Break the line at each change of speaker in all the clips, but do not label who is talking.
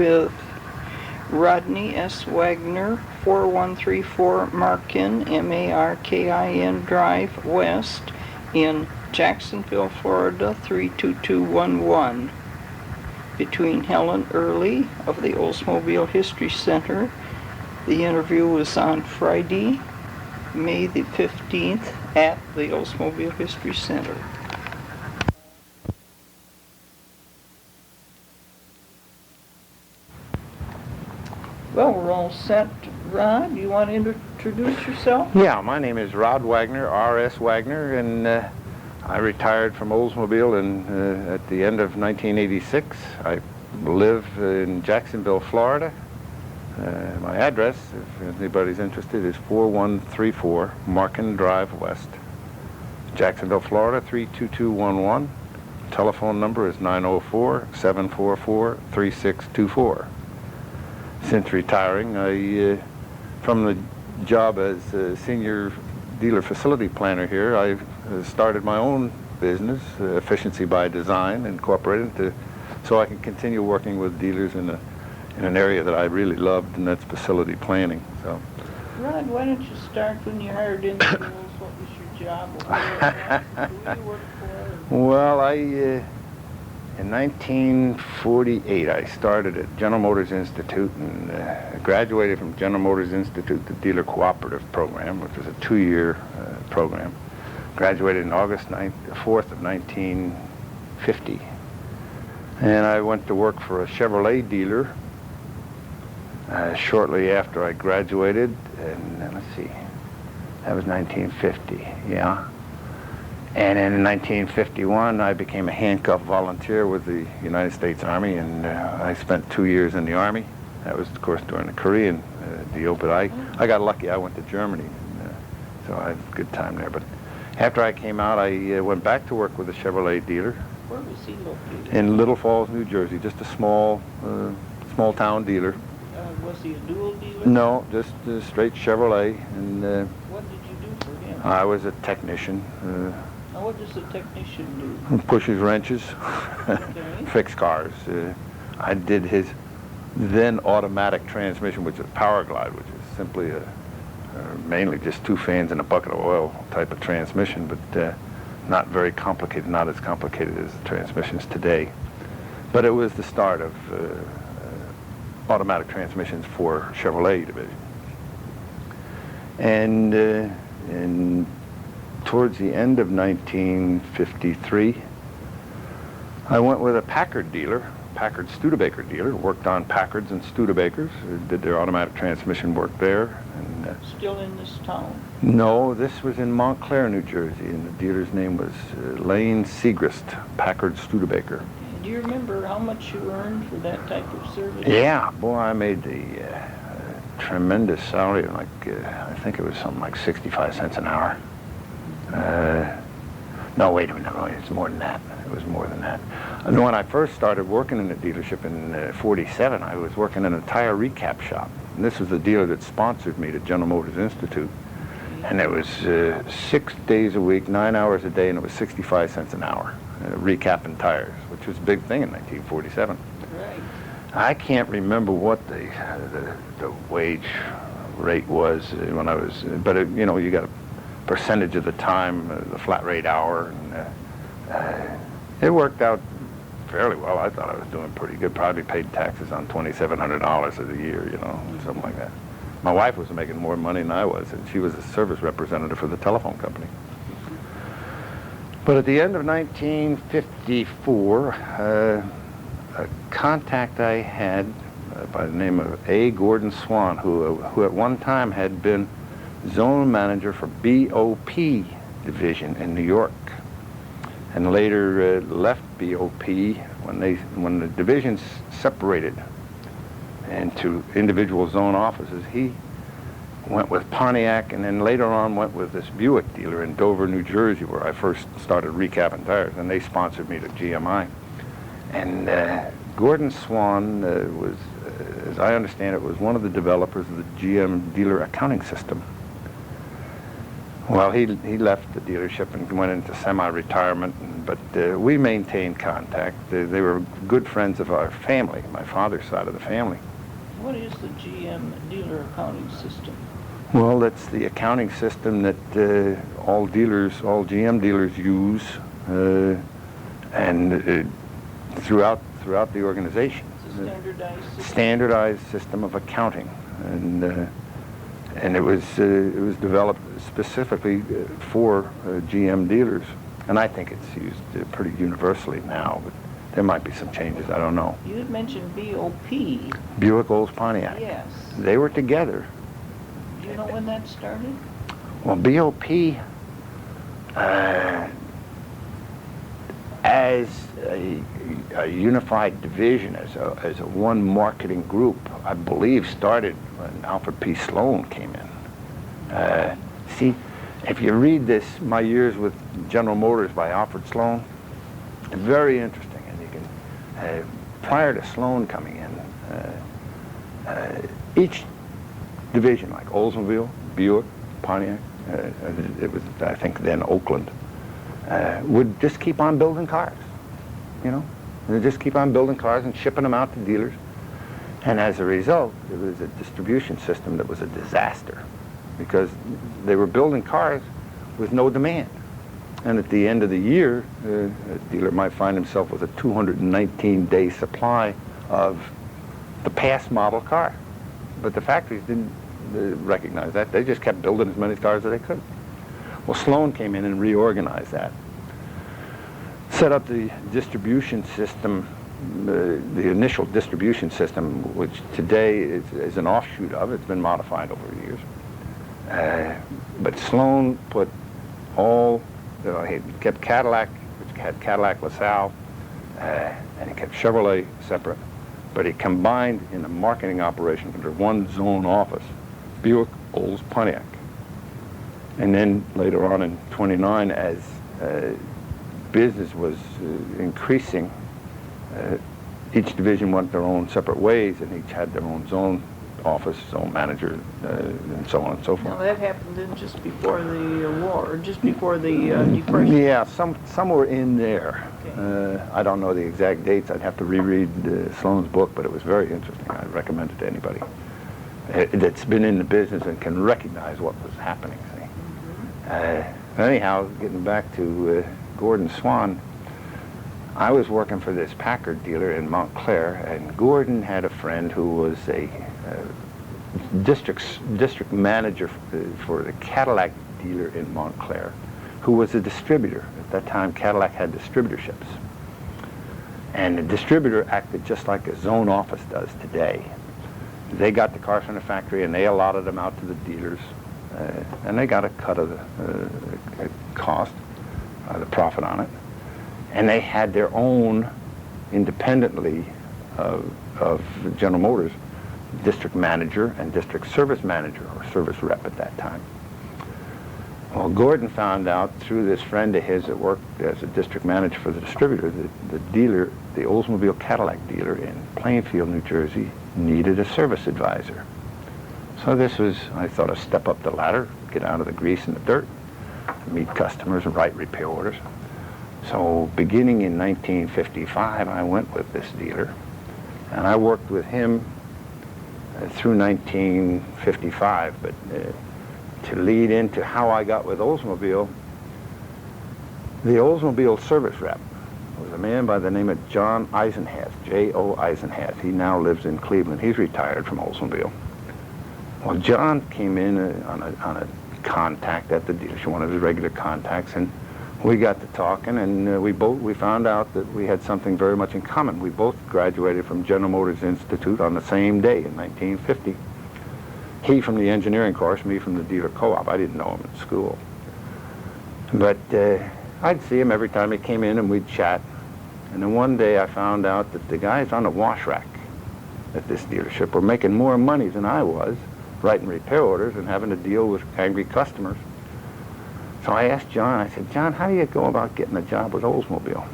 with Rodney S. Wagner, 4134 Markin, M-A-R-K-I-N Drive West in Jacksonville, Florida, 32211. Between Helen Earley of the Oldsmobile History Center. The interview was on Friday, May the 15th at the Oldsmobile History Center. Well, we're all set. Rod, you want to introduce yourself?
Yeah, my name is Rod Wagner, R.S. Wagner, and I retired from Oldsmobile at the end of 1986. I live in Jacksonville, Florida. My address, if anybody's interested, is 4134 Markin Drive West, Jacksonville, Florida, 32211. Telephone number is 904-744-3624. Since retiring, from the job as a senior dealer facility planner here, I've started my own business, Efficiency by Design Incorporated, so I can continue working with dealers in an area that I really loved, and that's facility planning. So,
Rod, why don't you start when you hired individuals? What was your job? Who you work for?
Well, in 1948, I started at General Motors Institute and graduated from General Motors Institute, the Dealer Cooperative Program, which was a 2-year program. Graduated on August 4th of 1950. And I went to work for a Chevrolet dealer shortly after I graduated, and let's see, that was 1950, yeah. And in 1951, I became a handcuff volunteer with the United States Army, and I spent 2 years in the Army. That was, of course, during the Korean deal, but I got lucky. I went to Germany, and, so I had a good time there. But after I came out, I went back to work with a Chevrolet dealer.
Where was he located?
In Little Falls, New Jersey, just a small town dealer.
Was he a dual dealer?
No, just straight Chevrolet. And
what did you do for him?
I was a technician.
Now, what does a technician do?
Pushes wrenches,
Okay.
fix cars. I did his then automatic transmission, which is Power Glide, which is simply mainly just 2 fans and a bucket of oil type of transmission, but not very complicated, not as complicated as the transmissions today. But it was the start of automatic transmissions for Chevrolet division. And towards the end of 1953, I went with a Packard dealer, Packard Studebaker dealer, worked on Packards and Studebakers, did their automatic transmission work there. And,
still in this town?
No, this was in Montclair, New Jersey, and the dealer's name was Lane Segrist, Packard Studebaker.
Do you remember how much you earned for that type of service?
Yeah, boy, I made the tremendous salary, like I think it was something like 65 cents an hour. No, wait a minute, no, it's more than that. It was more than that. And when I first started working in the dealership in 47, I was working in a tire recap shop. And this was the dealer that sponsored me to General Motors Institute. And it was 6 days a week, 9 hours a day, and it was 65 cents an hour, recapping tires, which was a big thing in 1947.
Right.
I can't remember what the wage rate was when I was, but it, you know, you got a percentage of the time, the flat rate hour, and it worked out fairly well. I thought I was doing pretty good. Probably paid taxes on $2,700 a year, you know, something like that. My wife was making more money than I was, and she was a service representative for the telephone company. But at the end of 1954, a contact I had by the name of A. Gordon Swan, who at one time had been zone manager for BOP division in New York, and later left BOP when the divisions separated into individual zone offices. He went with Pontiac, and then later on went with this Buick dealer in Dover, New Jersey, where I first started recapping tires, and they sponsored me to GMI. And Gordon Swan was, as I understand it, was one of the developers of the GM dealer accounting system. Well, he left the dealership and went into semi-retirement, but we maintained contact. They were good friends of our family, my father's side of the family.
What is the GM dealer accounting system?
Well, that's the accounting system that all GM dealers use, and throughout the organization.
It's a standardized system?
Standardized system of accounting, and it was developed specifically for GM dealers, and I think it's used pretty universally now, but there might be some changes, I don't know.
You had mentioned BOP.
Buick, Olds, Pontiac.
Yes.
They were together.
Do you know when that started?
Well, BOP, as a unified division, as a one marketing group, I believe started when Alfred P. Sloan came in. See, if you read this, My Years with General Motors by Alfred Sloan, very interesting. And you can, prior to Sloan coming in, each division, like Oldsmobile, Buick, Pontiac, it was, I think, then Oakland, would just keep on building cars, you know? They'd just keep on building cars and shipping them out to dealers. And as a result, it was a distribution system that was a disaster, because they were building cars with no demand. And at the end of the year, a dealer might find himself with a 219-day supply of the past model car. But the factories didn't recognize that. They just kept building as many cars as they could. Well, Sloan came in and reorganized that. Set up the distribution system, the initial distribution system, which today is an offshoot of. It's been modified over the years. But Sloan put all, he kept Cadillac, which had Cadillac LaSalle, and he kept Chevrolet separate. But he combined in the marketing operation under one zone office, Buick, Olds, Pontiac. And then later on in 29, as business was increasing, each division went their own separate ways, and each had their own zone office, zone manager, and so on and so forth.
Now that happened then just before the war, or just before the Depression?
Yeah, somewhere in there.
Okay.
I don't know the exact dates. I'd have to reread Sloan's book, but it was very interesting. I'd recommend it to anybody that's been in the business and can recognize what was happening. See? Mm-hmm. Anyhow, getting back to Gordon Swan, I was working for this Packard dealer in Montclair, and Gordon had a friend who was a district manager for the Cadillac dealer in Montclair, who was a distributor. At that time, Cadillac had distributorships. And the distributor acted just like a zone office does today. They got the cars from the factory and they allotted them out to the dealers, and they got a cut of the cost, the profit on it. And they had their own, independently of General Motors, district manager and district service manager, or service rep at that time. Well, Gordon found out through this friend of his that worked as a district manager for the distributor that the dealer, the Oldsmobile Cadillac dealer in Plainfield, New Jersey, needed a service advisor. So this was, I thought, a step up the ladder, get out of the grease and the dirt, meet customers and write repair orders. So beginning in 1955, I went with this dealer, and I worked with him through 1955, but to lead into how I got with Oldsmobile, the Oldsmobile service rep was a man by the name of John Eisenhath, J.O. Eisenhath. He now lives in Cleveland. He's retired from Oldsmobile. Well, John came in on a contact at the dealership, one of his regular contacts, and we got to talking, and we found out that we had something very much in common. We both graduated from General Motors Institute on the same day in 1950. He from the engineering course, me from the dealer co-op. I didn't know him at school. But I'd see him every time he came in and we'd chat. And then one day I found out that the guys on the wash rack at this dealership were making more money than I was, writing repair orders and having to deal with angry customers. So I asked John, I said, John, how do you go about getting a job with Oldsmobile?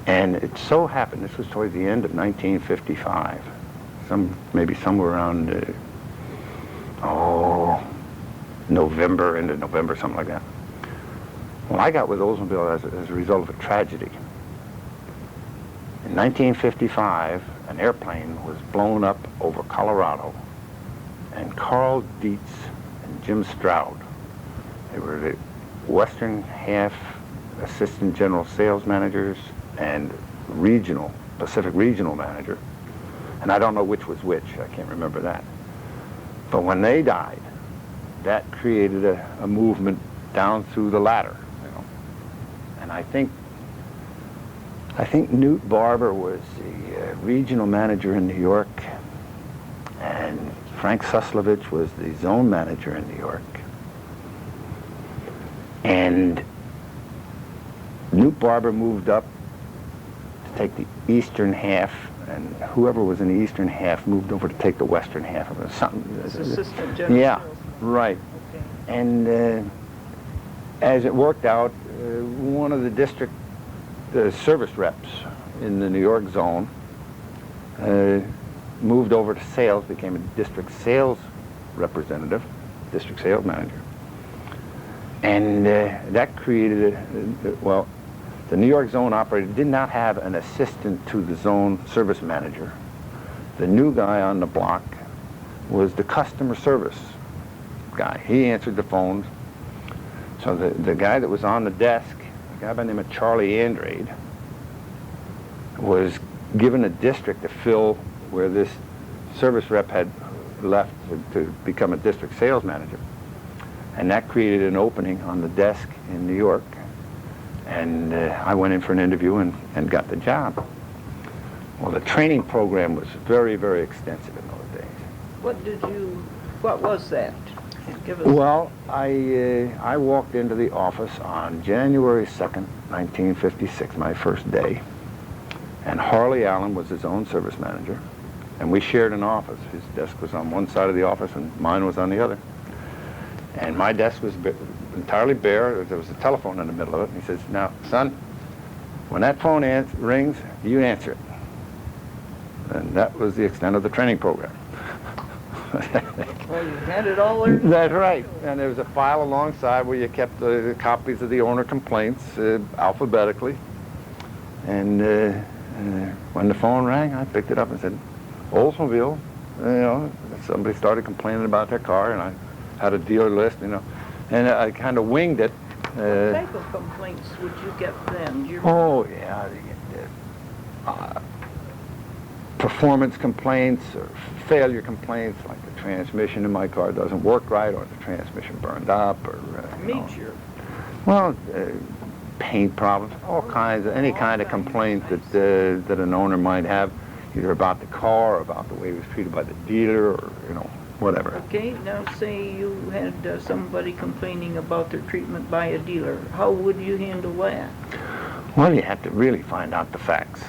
And it so happened, this was towards the end of 1955, maybe somewhere around, November, into November, something like that. Well, I got with Oldsmobile as a result of a tragedy. In 1955, an airplane was blown up over Colorado, and Carl Dietz and Jim Stroud, they were the Western half assistant general sales managers and Pacific regional manager, and I don't know which was which, I can't remember that. But when they died, that created a movement down through the ladder, you know. And I think Newt Barber was the regional manager in New York, and Frank Suslovich was the zone manager in New York. And Newt Barber moved up to take the eastern half, and whoever was in the eastern half moved over to take the western half of it. Something.
As assistant general
Yeah,
sales.
right.
Okay.
And as it worked out, one of the district service reps in the New York zone moved over to sales, became a district sales representative, district sales manager. And that created, well, the New York zone operator did not have an assistant to the zone service manager. The new guy on the block was the customer service guy. He answered the phones. So the guy that was on the desk, a guy by the name of Charlie Andrade, was given a district to fill where this service rep had left to become a district sales manager. And that created an opening on the desk in New York. And I went in for an interview and got the job. Well, the training program was very, very extensive in those days.
What was that? Give us.
Well, I walked into the office on January 2nd, 1956, my first day. And Harley Allen was his own service manager. And we shared an office. His desk was on one side of the office and mine was on the other. And my desk was entirely bare. There was a telephone in the middle of it. And he says, "Now, son, when that phone rings, you answer it." And that was the extent of the training program.
Well, you had it all there.
That's right. And there was a file alongside where you kept the copies of the owner complaints alphabetically. And when the phone rang, I picked it up and said, "Oldsmobile." You know, somebody started complaining about their car, and I had a dealer list, you know, and I kind of winged it.
What type of complaints would you get then? Do you
Oh, yeah. Performance complaints or failure complaints, like the transmission in my car doesn't work right, or the transmission burned up, or
Major.
well, paint problems, all kinds of, any kind of complaint that an owner might have, either about the car or about the way he was treated by the dealer, or whatever.
Okay, now say you had somebody complaining about their treatment by a dealer. How would you handle that?
Well, you have to really find out the facts.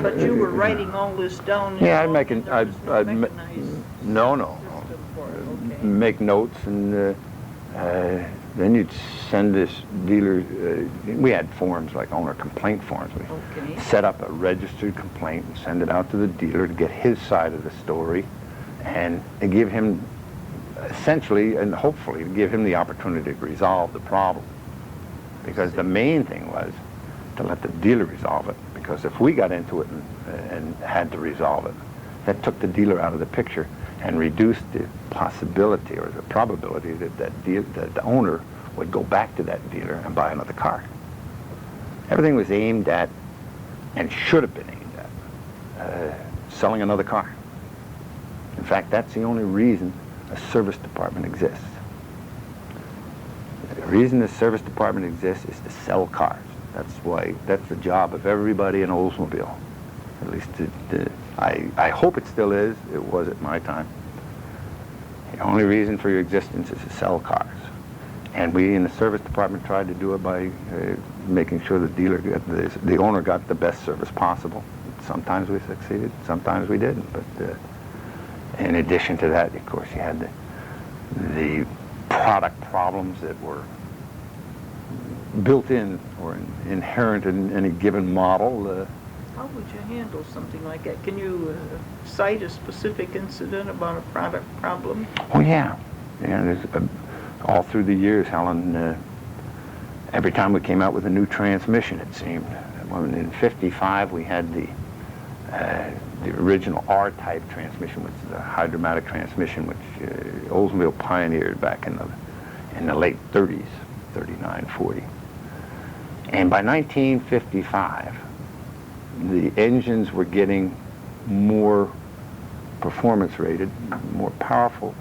But you were writing all this down.
Yeah, make notes, and then you'd send this dealer. We had forms like owner complaint forms. We set up a registered complaint and send it out to the dealer to get his side of the story, and give him, essentially and hopefully, to give him the opportunity to resolve the problem. Because the main thing was to let the dealer resolve it. Because if we got into it and had to resolve it, that took the dealer out of the picture and reduced the possibility or the probability that the owner would go back to that dealer and buy another car. Everything was aimed at, and should have been aimed at, selling another car. In fact, that's the only reason a service department exists. The reason the service department exists is to sell cars. That's the job of everybody in Oldsmobile. At least I hope it still is. It was at my time. The only reason for your existence is to sell cars. And we in the service department tried to do it by making sure the owner got the best service possible. Sometimes we succeeded, sometimes we didn't. But in addition to that, of course, you had the product problems that were built in or inherent in any given model.
How would you handle something like that? Can you cite a specific incident about a product problem?
Oh, yeah. All through the years, Helen, every time we came out with a new transmission, it seemed. In '55, we had the original R-type transmission, which is a hydromatic transmission, which Oldsmobile pioneered back in the late 30s, 39, 40. And by 1955, the engines were getting more performance rated, more powerful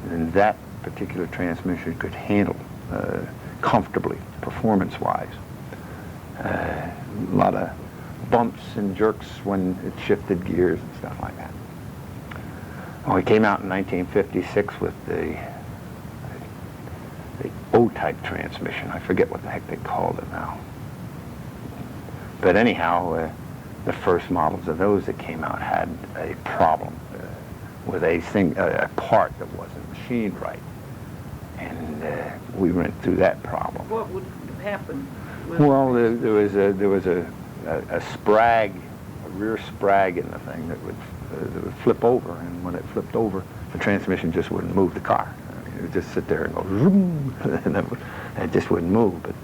than that particular transmission could handle comfortably, performance-wise. A lot of bumps and jerks when it shifted gears and stuff like that. Well, we came out in 1956 with the O-type transmission. I forget what the heck they called it now. But anyhow, the first models of those that came out had a problem with a part that wasn't machined right. And we went through that problem.
What would happen?
Well, there was a sprag, a rear sprag in the thing that would flip over, and when it flipped over, the transmission just wouldn't move the car. It would just sit there and go zoom, and it just wouldn't move. But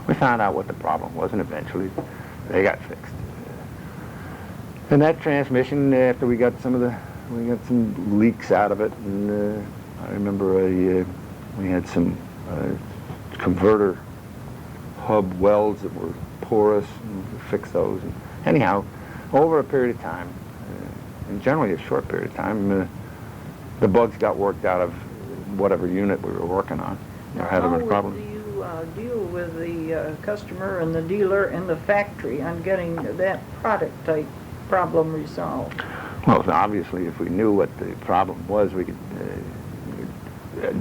we found out what the problem was, and eventually they got fixed. And that transmission, after we got some leaks out of it, and I remember we had some converter hub welds that were porous, and we fixed those. And anyhow, over a period of time, and generally a short period of time, the bugs got worked out of whatever unit we were working on. Or had a problem.
How do you deal with the customer and the dealer and the factory on getting that product type problem resolved?
Well, obviously, if we knew what the problem was, we could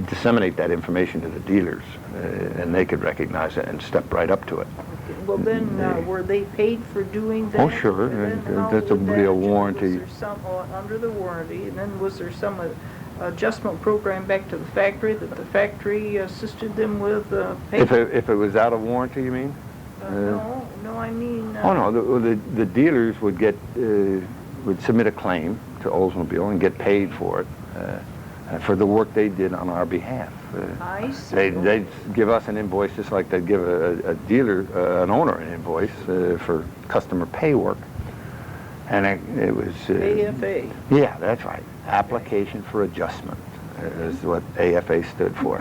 disseminate that information to the dealers, and they could recognize it and step right up to it.
Okay. Well, then, were they paid for doing that?
Oh, sure. That's a real warranty.
Was there some under the warranty, and then was there some adjustment program back to the factory that the factory assisted them with paying?
If it was out of warranty, you mean?
No, I mean...
oh, no, the dealers would submit a claim to Oldsmobile and get paid for it, for the work they did on our behalf.
I see.
They'd give us an invoice just like they'd give a dealer, an owner, an invoice for customer pay work. And it was...
AFA.
Yeah, that's right. Application for Adjustment is what AFA stood for.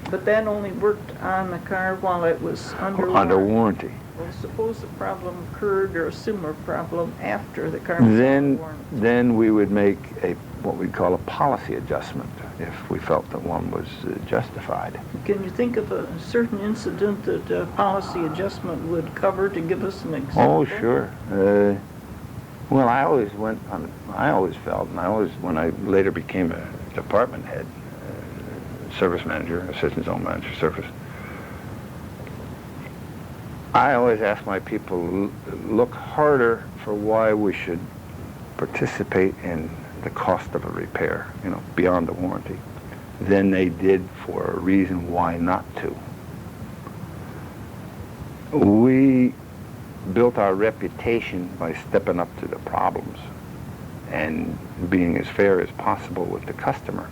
But that only worked on the car while it was under
warranty.
Well, suppose the problem occurred, or a similar problem, after the car was under warranty.
Then we would make what we'd call a policy adjustment if we felt that one was justified.
Can you think of a certain incident that a policy adjustment would cover to give us an example?
Oh, sure. Well, I always felt, when I later became a department head, service manager, assistant zone manager, service, I always ask my people, look harder for why we should participate in the cost of a repair, beyond the warranty, than they did for a reason why not to. We built our reputation by stepping up to the problems and being as fair as possible with the customer.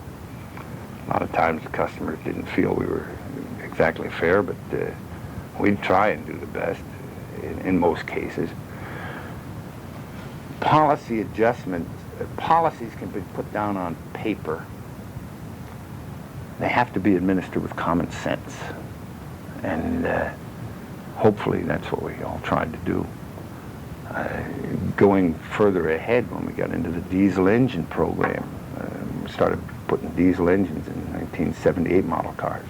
A lot of times the customers didn't feel we were exactly fair, but we'd try and do the best in most cases. Policy adjustments, policies can be put down on paper. They have to be administered with common sense. And hopefully that's what we all tried to do. Going further ahead, when we got into the diesel engine program, we started putting diesel engines in 1978 model cars.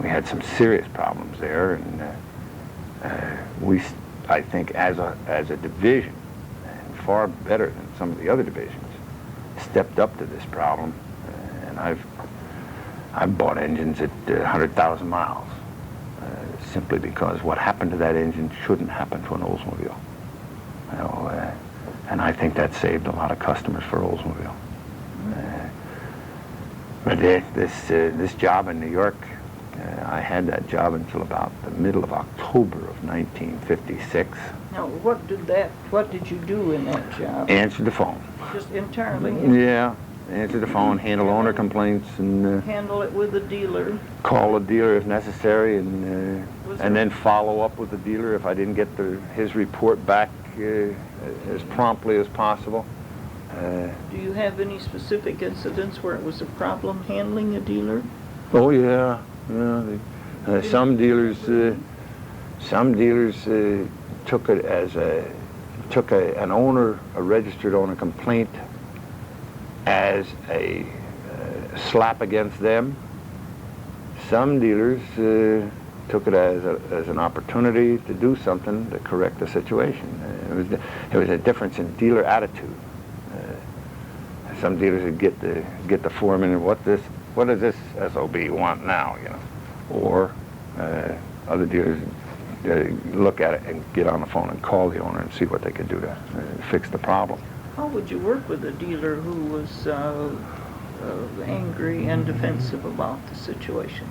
We had some serious problems there, and I think as a division, and far better than some of the other divisions, stepped up to this problem. And I've bought engines at 100,000 miles, simply because what happened to that engine shouldn't happen to an Oldsmobile. And I think that saved a lot of customers for Oldsmobile. But this job in New York, I had that job until about the middle of October of 1956.
Now, what did you do in that job?
Answered the phone.
Just entirely?
Yeah. answer the phone, handle owner complaints, and
Handle it with the dealer.
call the dealer if necessary, and
Was
and
there-
then follow up with the dealer if I didn't get his report back as promptly as possible.
Do you have any specific incidents where it was a problem handling a dealer?
Oh yeah, some dealers took it as a registered owner complaint as a slap against them. Some dealers took it as an opportunity to do something to correct the situation. It was a difference in dealer attitude. Some dealers would get the foreman and what does this SOB want now, you know, or other dealers look at it and get on the phone and call the owner and see what they could do to fix the problem.
How would you work with a dealer who was angry and defensive about the situation?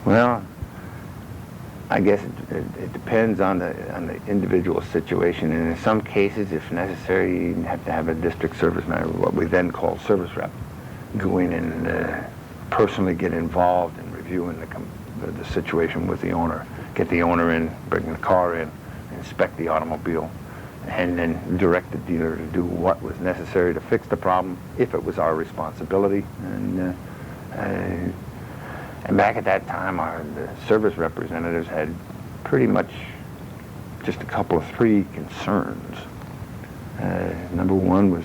Well, I guess it depends on the individual situation, and in some cases, if necessary, you have to have a district service manager, what we then call service rep, go in and personally get involved in reviewing the situation with the owner, get the owner in, bring the car in, inspect the automobile, and then direct the dealer to do what was necessary to fix the problem if it was our responsibility. And back at that time, the service representatives had pretty much just a couple of three concerns. Number one was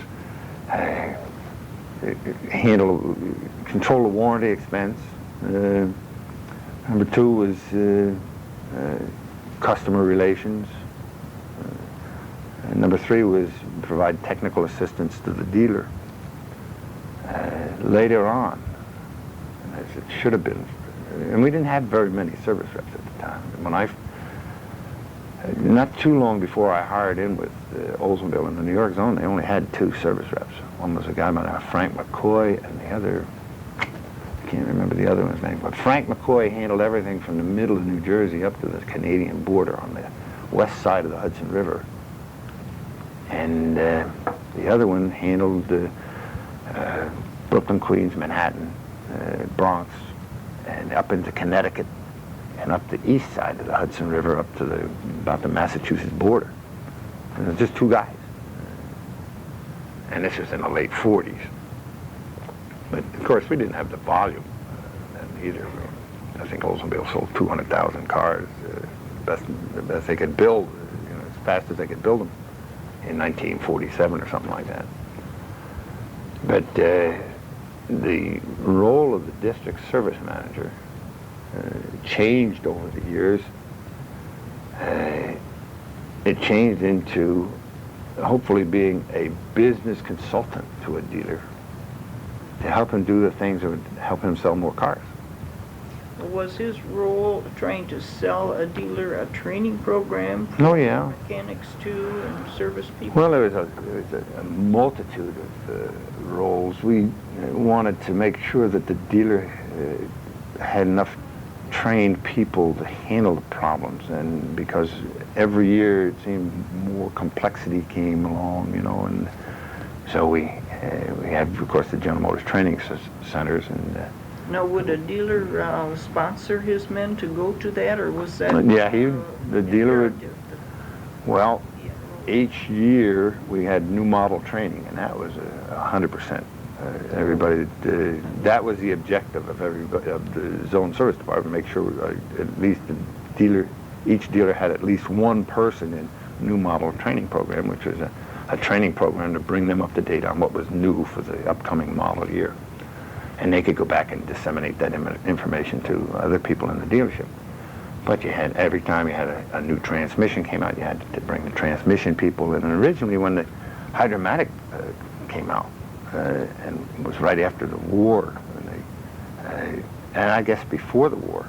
control the warranty expense. Number two was customer relations. And number three was provide technical assistance to the dealer. Later on, as it should have been, and we didn't have very many service reps at the time. Not too long before I hired in with Oldsmobile in the New York zone, they only had two service reps. One was a guy by the name of Frank McCoy, and the other, I can't remember the other one's name, but Frank McCoy handled everything from the middle of New Jersey up to the Canadian border on the west side of the Hudson River. And the other one handled Brooklyn, Queens, Manhattan, Bronx, and up into Connecticut, and up the east side of the Hudson River, up to about the Massachusetts border. And there's just two guys. And this was in the late 40s. But of course, we didn't have the volume then either. I think Oldsmobile sold 200,000 cars, the best they could build, as fast as they could build them in 1947 or something like that. But the role of the district service manager changed over the years. It changed into hopefully being a business consultant to a dealer to help him do the things that would help him sell more cars.
Was his role trying to sell a dealer a training program for
Oh, yeah.
mechanics too and service people?
Well, there was a multitude of roles. We wanted to make sure that the dealer had enough trained people to handle the problems, and because every year it seemed more complexity came along, and so we had, of course, the General Motors training centers, and
Now, would a dealer sponsor his men to go to that, or was that?
Yeah, the dealer would.
imperative
Well, each year we had new model training, and that was 100%. Everybody, that was the objective of everybody, of the zone service department, make sure at least each dealer had at least one person in new model training program, which was a training program to bring them up to date on what was new for the upcoming model year. And they could go back and disseminate that information to other people in the dealership. But you had, every time you had a new transmission came out, you had to bring the transmission people in. And originally when the Hydromatic came out, and it was right after the war, and I guess before the war,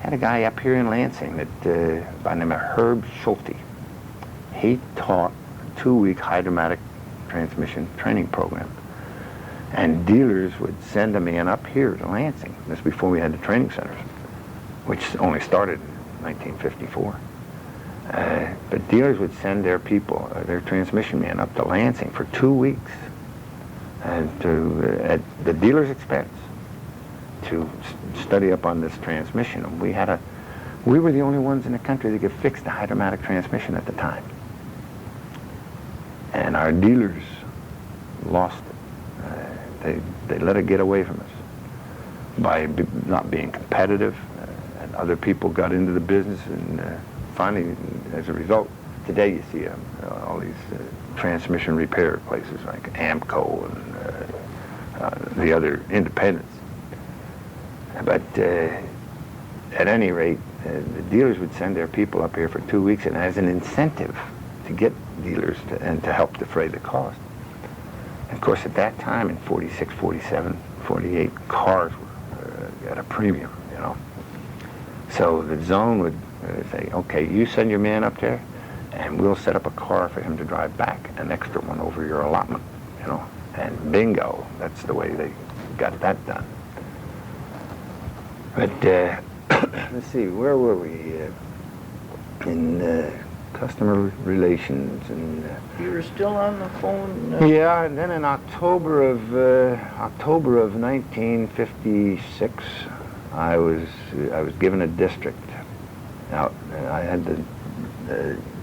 had a guy up here in Lansing that by the name of Herb Schulte. He taught a 2-week Hydromatic transmission training program. And dealers would send them in up here to Lansing. This before we had the training centers, which only started in 1954. But dealers would send their people, their transmission men, up to Lansing for 2 weeks and at the dealer's expense, to study up on this transmission. And we were the only ones in the country that could fix the hydromatic transmission at the time. And our dealers lost it. They let it get away from us by not being competitive, and other people got into the business, and finally, as a result, today you see all these transmission repair places like Amco and the other independents. But at any rate, the dealers would send their people up here for 2 weeks, and as an incentive to get dealers to help defray the cost. Of course, at that time, in 46, 47, 48, cars were at a premium, you know. So the zone would say, okay, you send your man up there, and we'll set up a car for him to drive back, an extra one over your allotment, you know. And bingo, that's the way they got that done. But let's see, where were we? In customer relations and.
You were still on the phone.
Yeah, and then in October of 1956, I was given a district. Now I had the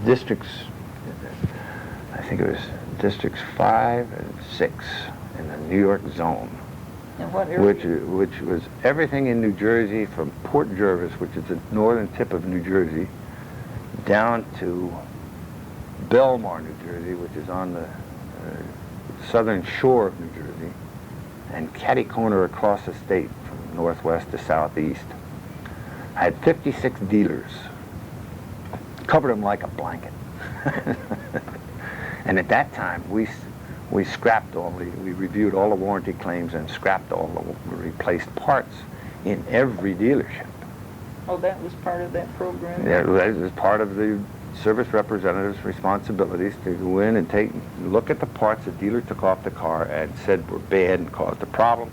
districts. I think it was districts 5 and 6 in the New York zone.
And what area?
Which was everything in New Jersey from Port Jervis, which is the northern tip of New Jersey, down to Belmar, New Jersey, which is on the southern shore of New Jersey, and catty corner across the state from northwest to southeast. I had 56 dealers, covered them like a blanket. And at that time, we scrapped we reviewed all the warranty claims and scrapped all the replaced parts in every dealership.
Oh, that was part of that program?
Yeah, that was part of the service representative's responsibilities to go in and look at the parts the dealer took off the car and said were bad and caused a problem,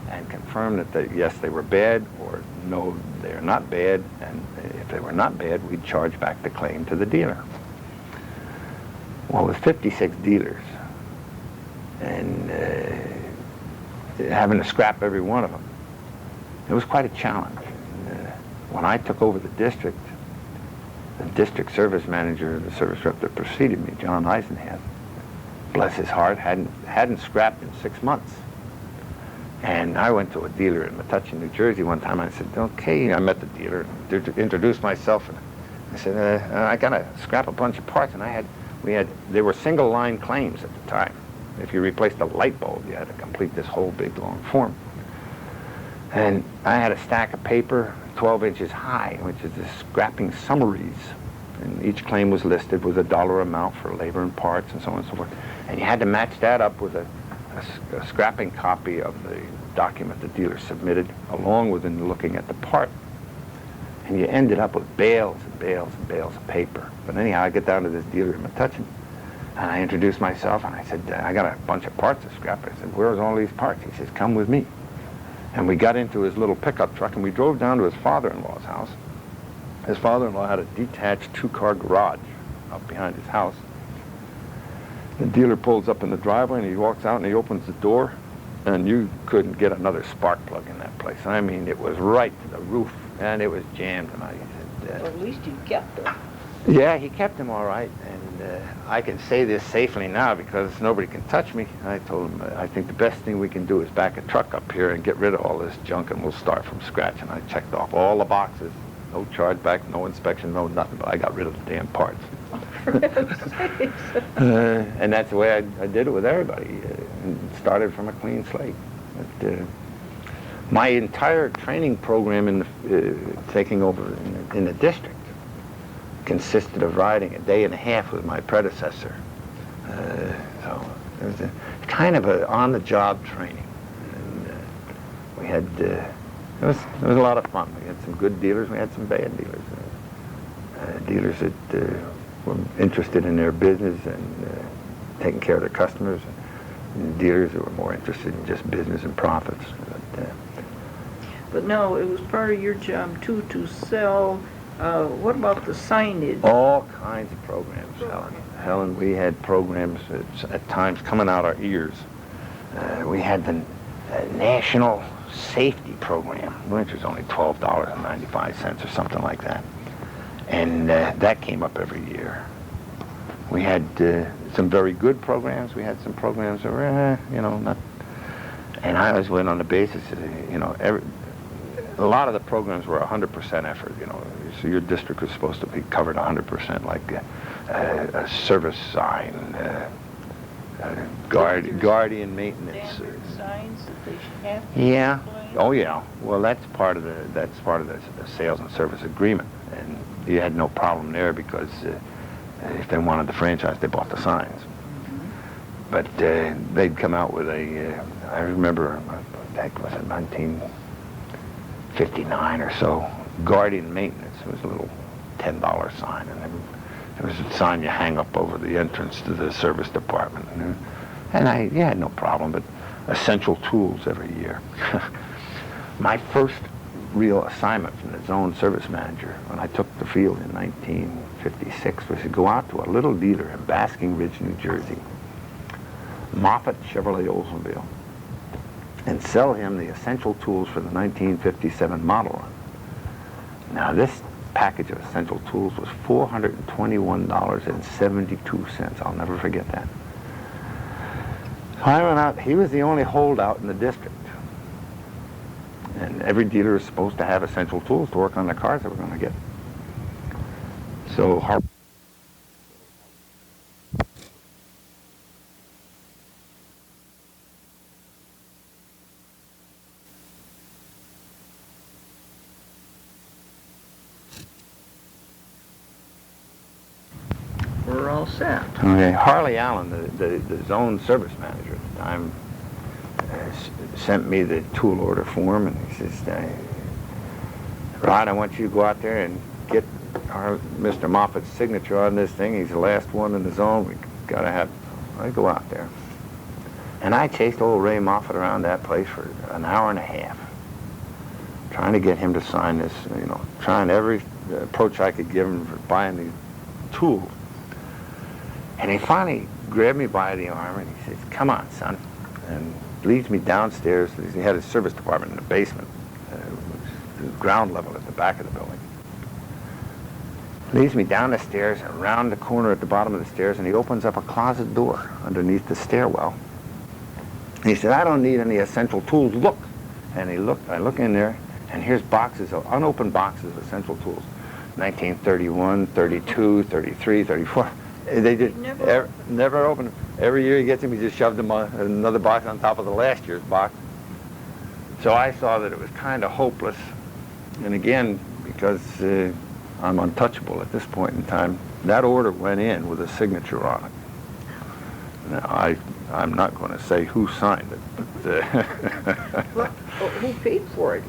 and confirm that yes, they were bad, or no, they're not bad, and if they were not bad, we'd charge back the claim to the dealer. Well, with 56 dealers, and having to scrap every one of them, it was quite a challenge. When I took over the district service manager, the service rep that preceded me, John Eisenhand, bless his heart, hadn't scrapped in 6 months. And I went to a dealer in Metuchen, New Jersey one time, and I said, okay, I met the dealer, introduced myself, and I said, I gotta scrap a bunch of parts, and they were single line claims at the time. If you replaced a light bulb, you had to complete this whole big long form. And I had a stack of paper 12 inches high, which is the scrapping summaries. And each claim was listed with a dollar amount for labor and parts and so on and so forth. And you had to match that up with a scrapping copy of the document the dealer submitted, along with looking at the part. And you ended up with bales and bales and bales of paper. But anyhow, I get down to this dealer in Metuchen, and I introduced myself, and I said, I got a bunch of parts to scrap. I said, where's all these parts? He says, come with me. And we got into his little pickup truck, and we drove down to his father-in-law's house. His father-in-law had a detached 2-car garage up behind his house. The dealer pulls up in the driveway, and he walks out, and he opens the door, and you couldn't get another spark plug in that place. I mean, it was right to the roof, and it was jammed. And I said,
well, at least he kept them.
Yeah, he kept them all right, and I can say this safely now because nobody can touch me. I told him, I think the best thing we can do is back a truck up here and get rid of all this junk, and we'll start from scratch. And I checked off all the boxes, no chargeback, no inspection, no nothing, but I got rid of the damn parts. And that's the way I did it with everybody. And started from a clean slate. But, my entire training program in taking over in the district consisted of riding a day and a half with my predecessor. So it was kind of an on-the-job training. And we had, it was a lot of fun. We had some good dealers, we had some bad dealers. Dealers that were interested in their business and taking care of their customers, and dealers that were more interested in just business and profits.
But no, it was part of your job too to sell. What about the signage?
All kinds of programs, Helen. We had programs at times coming out our ears. we had the National Safety Program, which was only $12.95 or something like that. And that came up every year. We had some very good programs. We had some programs that were, not. And I always went on the basis, a lot of the programs were 100% effort, So your district was supposed to be covered 100%, like a service sign, guardian maintenance.
Standard signs that they should have to
Yeah.
display?
Oh yeah. Well, that's part of the sales and service agreement, and you had no problem there because if they wanted the franchise, they bought the signs. But they'd come out with I remember, that was in 1959 or so, guardian maintenance. It was a little $10 sign, and then it was a sign you hang up over the entrance to the service department. And I had no problem, but essential tools every year. My first real assignment from the zone service manager when I took the field in 1956 was to go out to a little dealer in Basking Ridge, New Jersey, Moffett Chevrolet Oldsmobile, and sell him the essential tools for the 1957 model run. Now this package of essential tools was $421.72. I'll never forget that. So I went out. He was the only holdout in the district. And every dealer is supposed to have essential tools to work on the cars that we're going to get. So
We're all set.
okay, Harley Allen, the zone service manager at the time, sent me the tool order form, and he says, Rod, I want you to go out there and get Mr. Moffat's signature on this thing. He's the last one in the zone. We got to have. I go out there, and I chased old Ray Moffat around that place for an hour and a half, trying to get him to sign this. Trying every approach I could give him for buying these tools. And he finally grabbed me by the arm and he says, "Come on, son," and leads me downstairs. He had his service department in the basement, the ground level at the back of the building. Leads me down the stairs, around the corner at the bottom of the stairs, and he opens up a closet door underneath the stairwell. And he said, "I don't need any essential tools. Look." And I look in there, and here's boxes of unopened boxes of essential tools. 1931, 32, 33, 34. They just never opened them. Every year he gets them, he just shoved them on another box on top of the last year's box. So I saw that it was kind of hopeless. And again, because I'm untouchable at this point in time, that order went in with a signature on it. Now, I'm not going to say who signed it, but...
Who paid for it?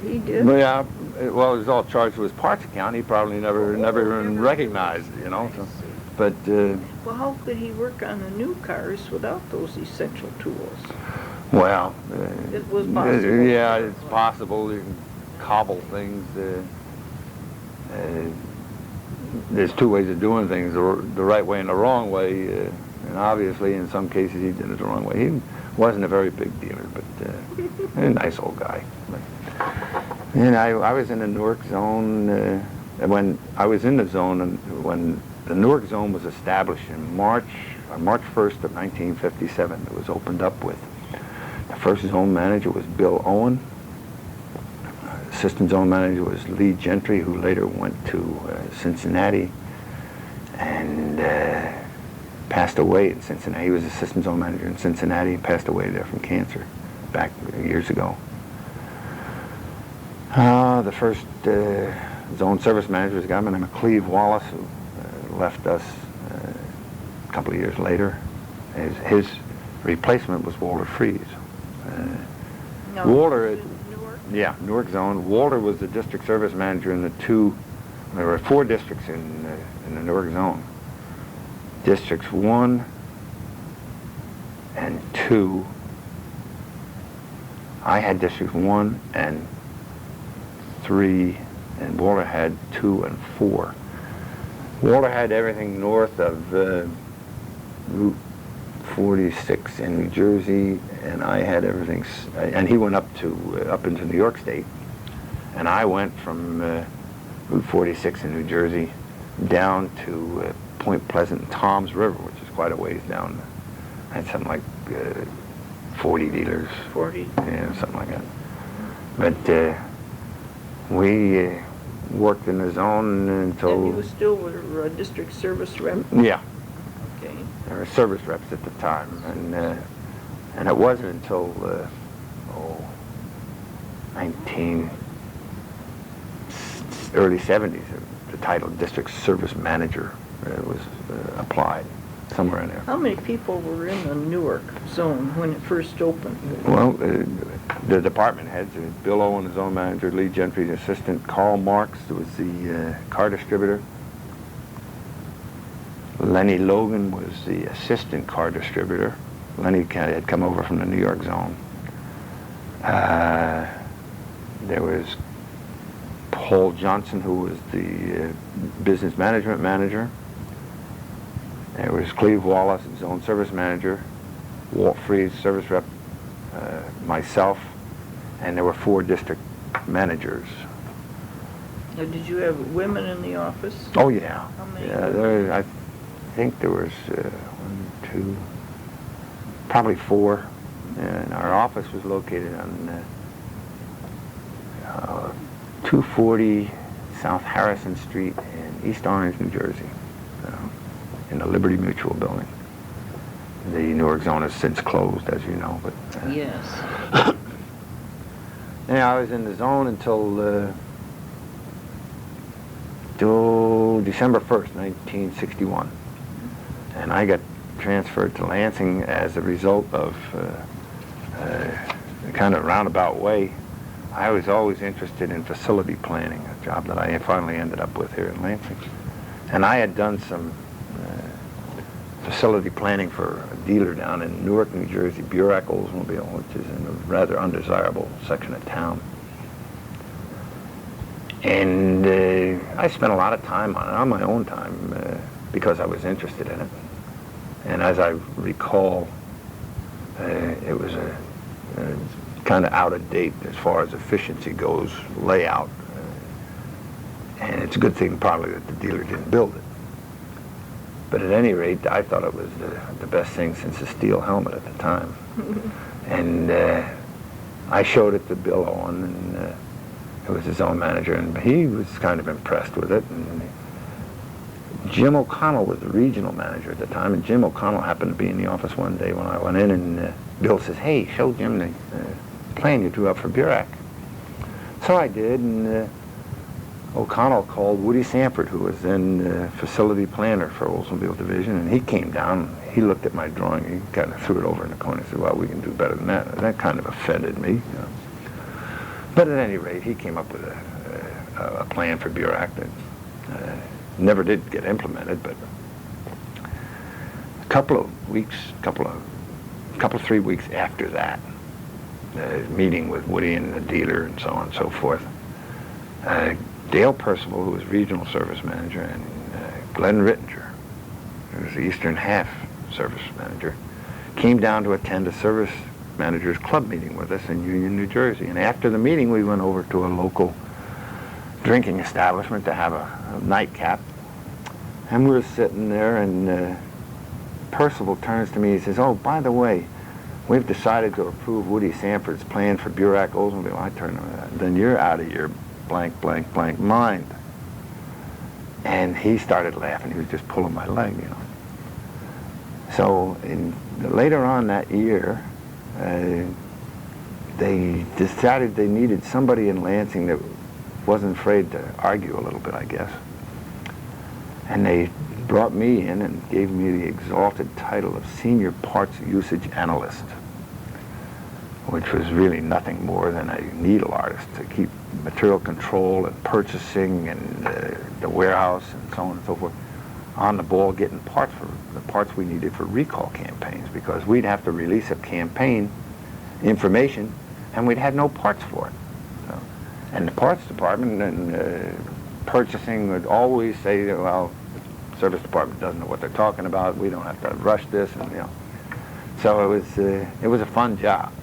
He did?
Yeah, well, it was all charged to his parts account. He probably never even recognized it, So. But
well, how could he work on the new cars without those essential tools?
Well,
it was possible.
Yeah, it's possible. You can cobble things. There's two ways of doing things: the right way and the wrong way. And obviously, in some cases, he did it the wrong way. He wasn't a very big dealer, but a nice old guy. And I was in the Newark zone when I was in the zone, and when the Newark zone was established on March 1st of 1957. It was opened up with, the first zone manager was Bill Owen. Assistant zone manager was Lee Gentry, who later went to Cincinnati and passed away in Cincinnati. He was assistant zone manager in Cincinnati and passed away there from cancer back years ago. The first zone service manager was a guy by the name of Cleve Wallace, who left us a couple of years later. His replacement was Walter Fries. Walter,
Newark?
Yeah, Newark zone. Walter was the district service manager in there were 4 districts in the Newark zone. Districts 1 and 2. I had districts 1 and 3, and Walter had 2 and 4. Walter had everything north of Route 46 in New Jersey, and I had everything, and he went up into New York State, and I went from Route 46 in New Jersey down to Point Pleasant and Tom's River, which is quite a ways down. I had something like 40 dealers.
40?
Yeah, something like that. But we worked in the zone until...
And you still were a district service rep?
Yeah.
Okay.
There were service reps at the time, and it wasn't until early 70s the title district service manager was applied somewhere in there.
How many people were in the Newark zone when it first opened?
Well, the department heads, Bill Owen, the zone manager, Lee Gentry, the assistant, Carl Marks, who was the car distributor. Lenny Logan was the assistant car distributor. Lenny had come over from the New York zone. There was Paul Johnson, who was the business management manager. There was Cleve Wallace, zone service manager, Walt Freed, service rep, myself, and there were 4 district managers.
Now, did you have women in the office?
Oh, yeah.
How many?
Yeah, I think there was 1, 2, probably 4. And our office was located on 240 South Harrison Street in East Orange, New Jersey, in the Liberty Mutual building. The Newark zone has since closed, as you know. But
Yes.
yeah, I was in the zone until December 1st, 1961. And I got transferred to Lansing as a result of kind of roundabout way. I was always interested in facility planning, a job that I finally ended up with here in Lansing. And I had done some facility planning for a dealer down in Newark, New Jersey, Burack Oldsmobile, which is in a rather undesirable section of town. And I spent a lot of time on it, on my own time, because I was interested in it. And as I recall, it was a kind of out of date as far as efficiency goes, layout. And it's a good thing probably that the dealer didn't build it. But at any rate, I thought it was the best thing since the steel helmet at the time. And I showed it to Bill Owen, and who was his own manager, and he was kind of impressed with it. And Jim O'Connell was the regional manager at the time, and Jim O'Connell happened to be in the office one day when I went in, and Bill says, "Hey, show Jim the plan you drew up for Burack." So I did, and O'Connell called Woody Sanford, who was then facility planner for Oldsmobile Division, and he came down, he looked at my drawing, he kind of threw it over in the corner and said, "Well, we can do better than that." That kind of offended me. But at any rate, he came up with a plan for Burack that never did get implemented, but a couple of 3 weeks after that, meeting with Woody and the dealer and so on and so forth, Dale Percival, who was regional service manager, and Glenn Rittinger, who was the Eastern Half service manager, came down to attend a service managers club meeting with us in Union, New Jersey. And after the meeting, we went over to a local drinking establishment to have a nightcap. And we were sitting there, and Percival turns to me, he says, "Oh, by the way, we've decided to approve Woody Sanford's plan for Burack Oldsmobile." I turned to him, "Then you're out of your blank, blank, blank mind." And he started laughing. He was just pulling my leg, you know. So later on that year, they decided they needed somebody in Lansing that wasn't afraid to argue a little bit, I guess. And they brought me in and gave me the exalted title of Senior Parts Usage Analyst, which was really nothing more than a needle artist to keep material control and purchasing and the warehouse and so on and so forth on the ball, getting parts for the parts we needed for recall campaigns, because we'd have to release a campaign information and we'd had no parts for it. So, and the parts department and purchasing would always say, "Well, the service department doesn't know what they're talking about, we don't have to rush this," and you know. So it was a fun job.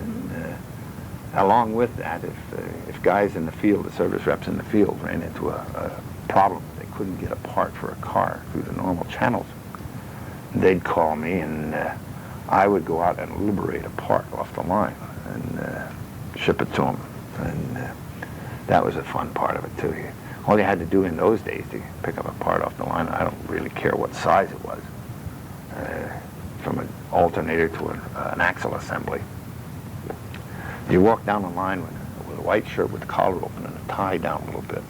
And along with that, if guys in the field, the service reps in the field, ran into a problem, they couldn't get a part for a car through the normal channels, they'd call me, and I would go out and liberate a part off the line and ship it to them. And that was a fun part of it too. All you had to do in those days to pick up a part off the line, I don't really care what size it was, from an alternator to an axle assembly. You walk down the line with a white shirt with the collar open and a tie down a little bit,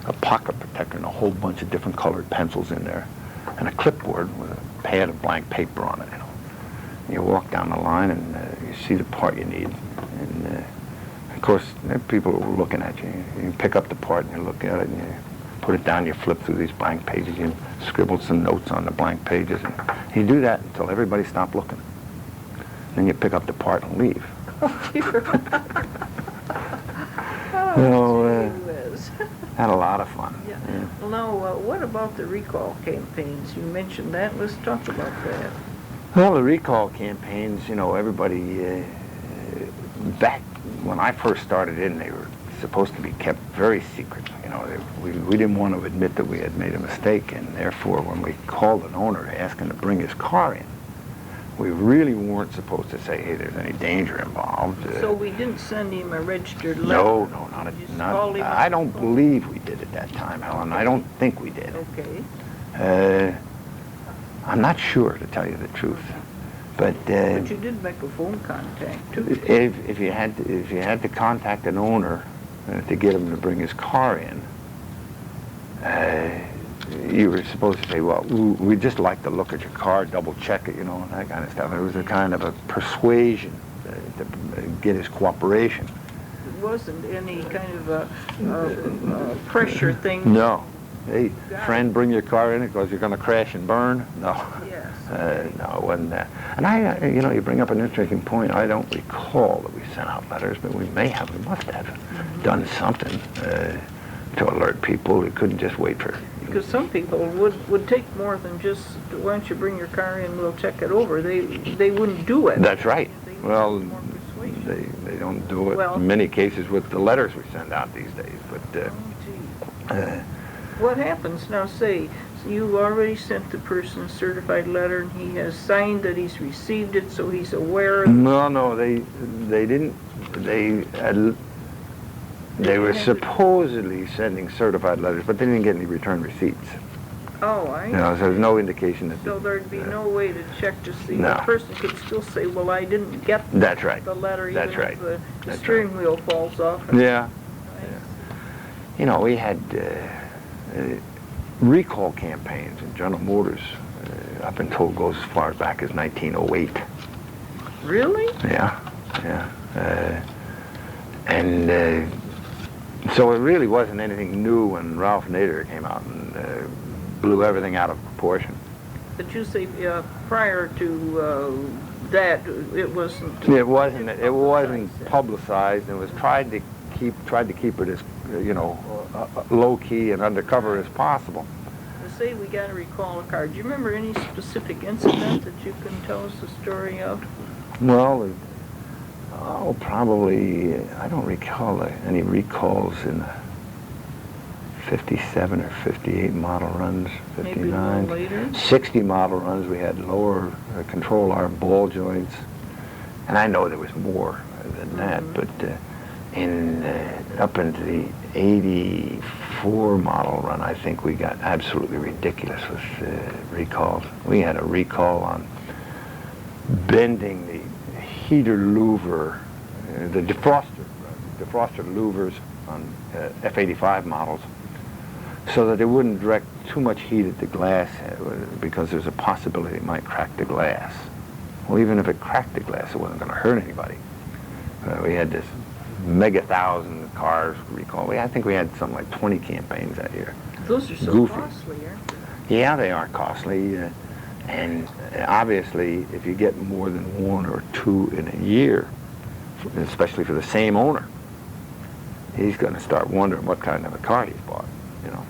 a pocket protector and a whole bunch of different colored pencils in there, and a clipboard with a pad of blank paper on it, you know. You walk down the line and you see the part you need, and of course there are people who are looking at you. You pick up the part and you look at it and you put it down, you flip through these blank pages, you scribble some notes on the blank pages, and you do that until everybody stopped looking. Then you pick up the part and leave.
Oh, dear.
Had a lot of fun.
Yeah. Well, now, what about the recall campaigns? You mentioned that. Let's talk about that.
Well, the recall campaigns, you know, everybody, back when I first started in, they were supposed to be kept very secret. You know, we didn't want to admit that we had made a mistake, and therefore when we called an owner to ask him to bring his car in, we really weren't supposed to say, hey, there's any danger involved.
So we didn't send him a registered letter?
No, not I don't believe we did at that time, Helen. I don't think we did.
Okay.
I'm not sure, to tell you the truth. But
you did make a phone contact, too.
If you had to contact an owner to get him to bring his car in, you were supposed to say, well, we'd just like to look at your car, double check it, you know, and that kind of stuff. It was a kind of a persuasion to get his cooperation.
It wasn't any kind of a pressure thing?
No. Hey, friend, bring your car in because you're going to crash and burn? No.
Yes.
No, it wasn't that. And you know, you bring up an interesting point. I don't recall that we sent out letters, but we must have done something to alert people. We couldn't just wait for...
Because some people would take more than just, why don't you bring your car in, we'll check it over. They wouldn't do it.
That's right. Well, they don't do it in many cases with the letters we send out these days. But
what happens now? Say you already sent the person a certified letter, and he has signed that he's received it, so he's aware of it.
No, they didn't. They were supposedly sending certified letters, but they didn't get any return receipts.
Oh, I see.
You know, so there's no indication that...
So there'd be no way to check to see.
No.
The person could still say, well, I didn't get
That's right.
the letter, even
That's right.
if the steering wheel falls off.
Yeah. You know, we had recall campaigns, and General Motors, I've been told, goes as far back as 1908.
Really?
Yeah. So it really wasn't anything new when Ralph Nader came out and blew everything out of proportion.
But you say prior to that, it wasn't.
It wasn't publicized. It was tried to keep it as low key and undercover as possible.
Say we got to recall a car. Do you remember any specific incident that you can tell us the story of?
Well, probably, I don't recall any recalls in the 57 or 58 model runs, 59.
Maybe a little later?
60 model runs, we had lower control arm ball joints. And I know there was more than that, but up into the 84 model run, I think we got absolutely ridiculous with recalls. We had a recall on bending the heater louver, the defroster louvers on F-85 models, so that they wouldn't direct too much heat at the glass, because there's a possibility it might crack the glass. Well, even if it cracked the glass, it wasn't going to hurt anybody. We had this mega 1,000 cars recall. I think we had something like 20 campaigns that year.
Those are so costly, aren't they?
Yeah, they are costly. And obviously, if you get more than one or two in a year, especially for the same owner, he's going to start wondering what kind of a car he's bought, you know.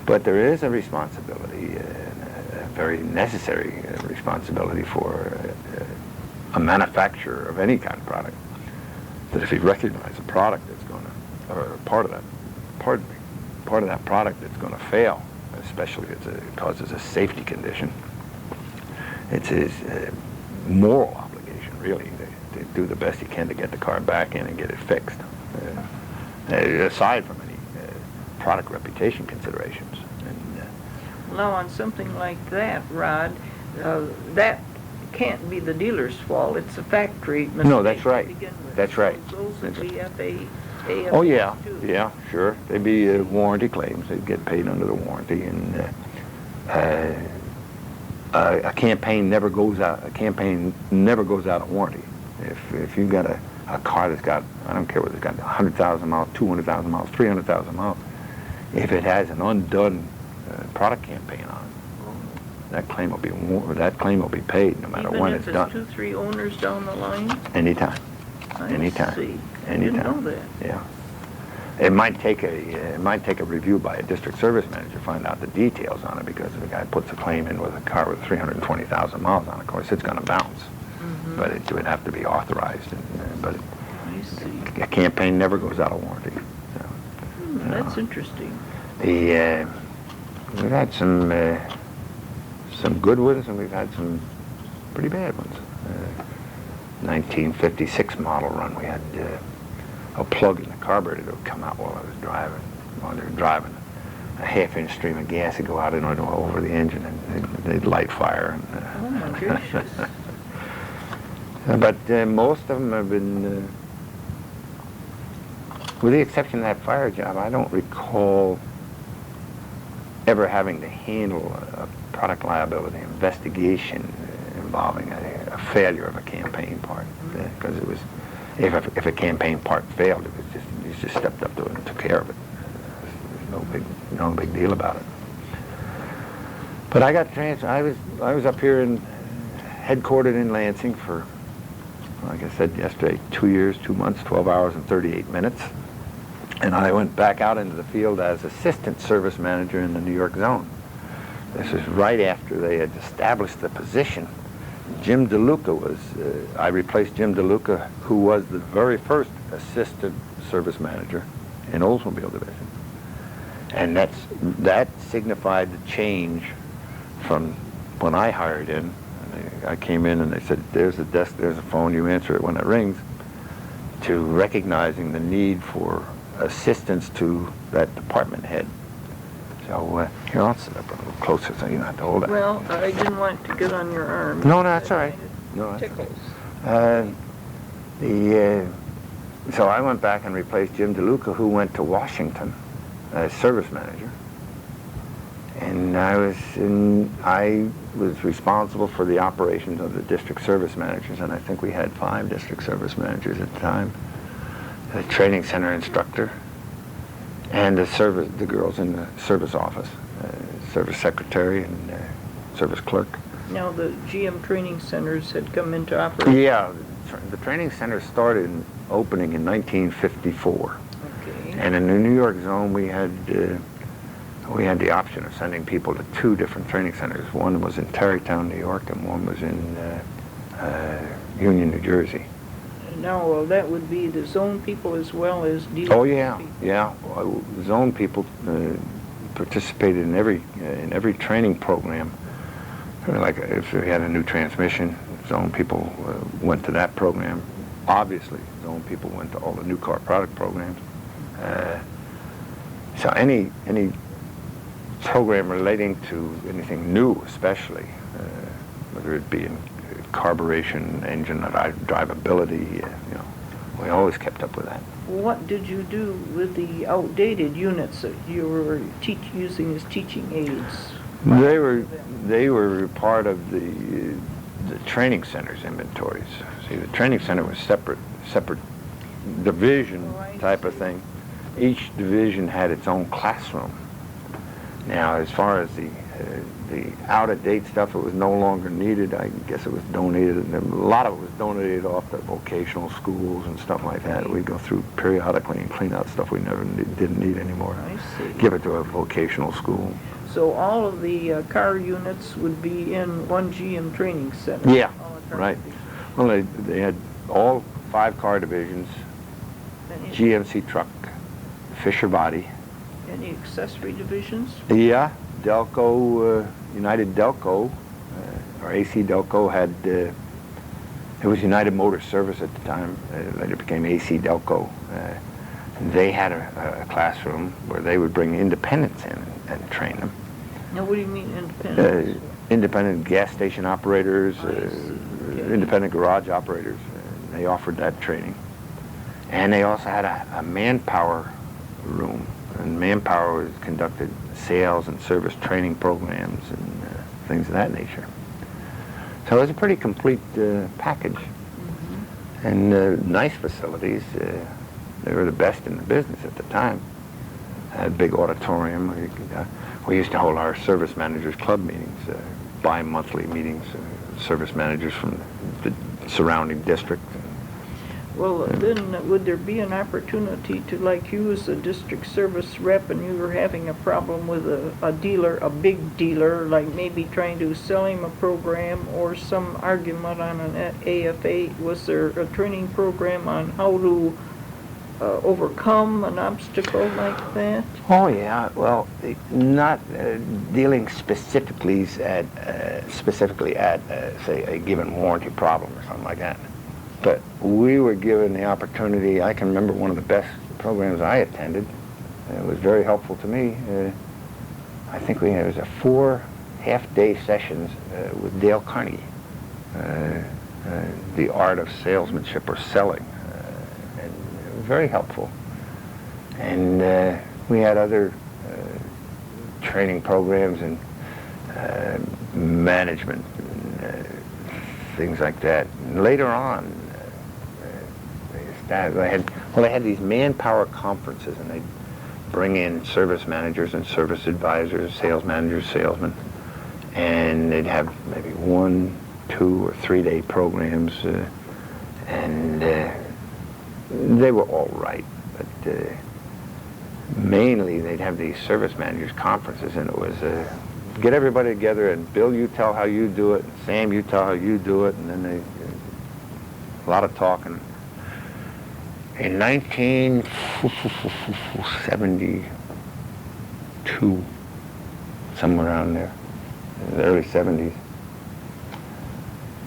But there is a responsibility, a very necessary responsibility for a manufacturer of any kind of product. That if he recognizes a product that's going to, or part of that product that's going to fail, especially if it causes a safety condition, it's his moral obligation, really, to do the best he can to get the car back in and get it fixed. Aside from any product reputation considerations.
Now, on something like that, Rod, that can't be the dealer's fault. It's a factory mistake.
No, that's right.
To begin with.
That's right.
So those would be FAA.
Oh, yeah.
too.
Yeah, sure. They'd be warranty claims. They'd get paid under the warranty. And a campaign never goes out. A campaign never goes out of warranty. If you've got a car that's got, I don't care whether it's got 100,000 miles, 200,000 miles, 300,000 miles, if it has an undone product campaign on it, that claim will be paid no matter when it's done.
Even if it's 2-3 owners down the line?
Anytime.
I
Anytime.
see. I
Anytime.
didn't know that.
Yeah. It might take a review by a district service manager to find out the details on it, because if a guy puts a claim in with a car with 320,000 miles on it, of course, it's going to bounce.
Mm-hmm.
But it would have to be authorized. But
I see.
a campaign never goes out of warranty. So,
That's interesting.
We've had some good ones, and we've had some pretty bad ones. 1956 model run, we had a plug in the carburetor that would come out while they were driving. A half-inch stream of gas would go out and over the engine, and they'd light fire.
Oh my gracious.
But most of them have been, with the exception of that fire job, I don't recall ever having to handle a product liability investigation involving a failure of a campaign part, because it was, if a campaign part failed, it was just, you just stepped up to it and took care of it. There's no big deal about it. But I got transferred. I was up here headquartered in Lansing for, like I said yesterday, 2 years, 2 months, 12 hours and 38 minutes. And I went back out into the field as assistant service manager in the New York zone. This was right after they had established the position. Jim DeLuca was, I replaced Jim DeLuca, who was the very first assistant service manager in Oldsmobile Division. And that signified the change from when I hired in. I came in and they said, there's a desk, there's a phone, you answer it when it rings, to recognizing the need for assistance to that department head. So here, I'll sit up a little closer so you don't have to hold it.
Well, I didn't want to get on your arm.
No, that's all right. No, that's
Tickles.
So I went back and replaced Jim DeLuca, who went to Washington as service manager. And I was responsible for the operations of the district service managers, and I think we had 5 district service managers at the time. A training center instructor, and the girls in the service office, service secretary and service clerk.
Now, the GM training centers had come into operation.
Yeah, the training center started opening in 1954.
Okay.
And in the New York zone, we had the option of sending people to 2 different training centers. One was in Tarrytown, New York, and one was in Union, New Jersey.
Now, that would be the zone people as well as dealer
Oh yeah,
people.
yeah. Well, zone people participated in every training program. Like if we had a new transmission, zone people went to that program. Obviously, zone people went to all the new car product programs. So any program relating to anything new, especially, whether it be in carburation, engine drivability, we always kept up with that.
What did you do with the outdated units that you were using as teaching aids?
They were part of the training center's inventories. See, the training center was separate division type of thing. Each division had its own classroom. Now, as far as the out-of-date stuff, it was no longer needed. I guess it was donated. And a lot of it was donated off to vocational schools and stuff like that. We'd go through periodically and clean out stuff we didn't need anymore.
I see.
Give it to a vocational school.
So all of the car units would be in one GM training center?
Yeah,
all the car
right.
divisions.
Well, they had all 5 car divisions,
Any-
GMC truck, Fisher body.
Any accessory divisions?
Yeah, Delco, United Delco, or AC Delco had, it was United Motor Service at the time, later became AC Delco. They had a classroom where they would bring independents in and train them.
Now, what do you mean independent?
Independent gas station operators,
I see. Okay.
independent garage operators. They offered that training. And they also had a manpower room. And manpower conducted sales and service training programs and things of that nature. So it was a pretty complete package.
Mm-hmm.
And nice facilities. They were the best in the business at the time. Had a big auditorium. We used to hold our service managers club meetings, bi-monthly meetings, service managers from the surrounding district.
Well, then would there be an opportunity to, like you as a district service rep and you were having a problem with a dealer, a big dealer, like maybe trying to sell him a program or some argument on an AFA, was there a training program on how to overcome an obstacle like that?
Oh yeah, well, not dealing specifically at say a given warranty problem or something like that. But we were given the opportunity. I can remember one of the best programs I attended. It was very helpful to me. I think it was a 4 half-day sessions with Dale Carnegie, the art of salesmanship or selling, and it was very helpful. And we had other training programs in management, and, things like that. And later on, they had these manpower conferences, and they'd bring in service managers and service advisors, sales managers, salesmen, and they'd have maybe 1, 2, or 3-day programs, and they were all right, but mainly they'd have these service managers conferences, and it was get everybody together, and Bill, you tell how you do it, and Sam, you tell how you do it, and then a lot of talking. In 1972, somewhere around there, in the early 70s,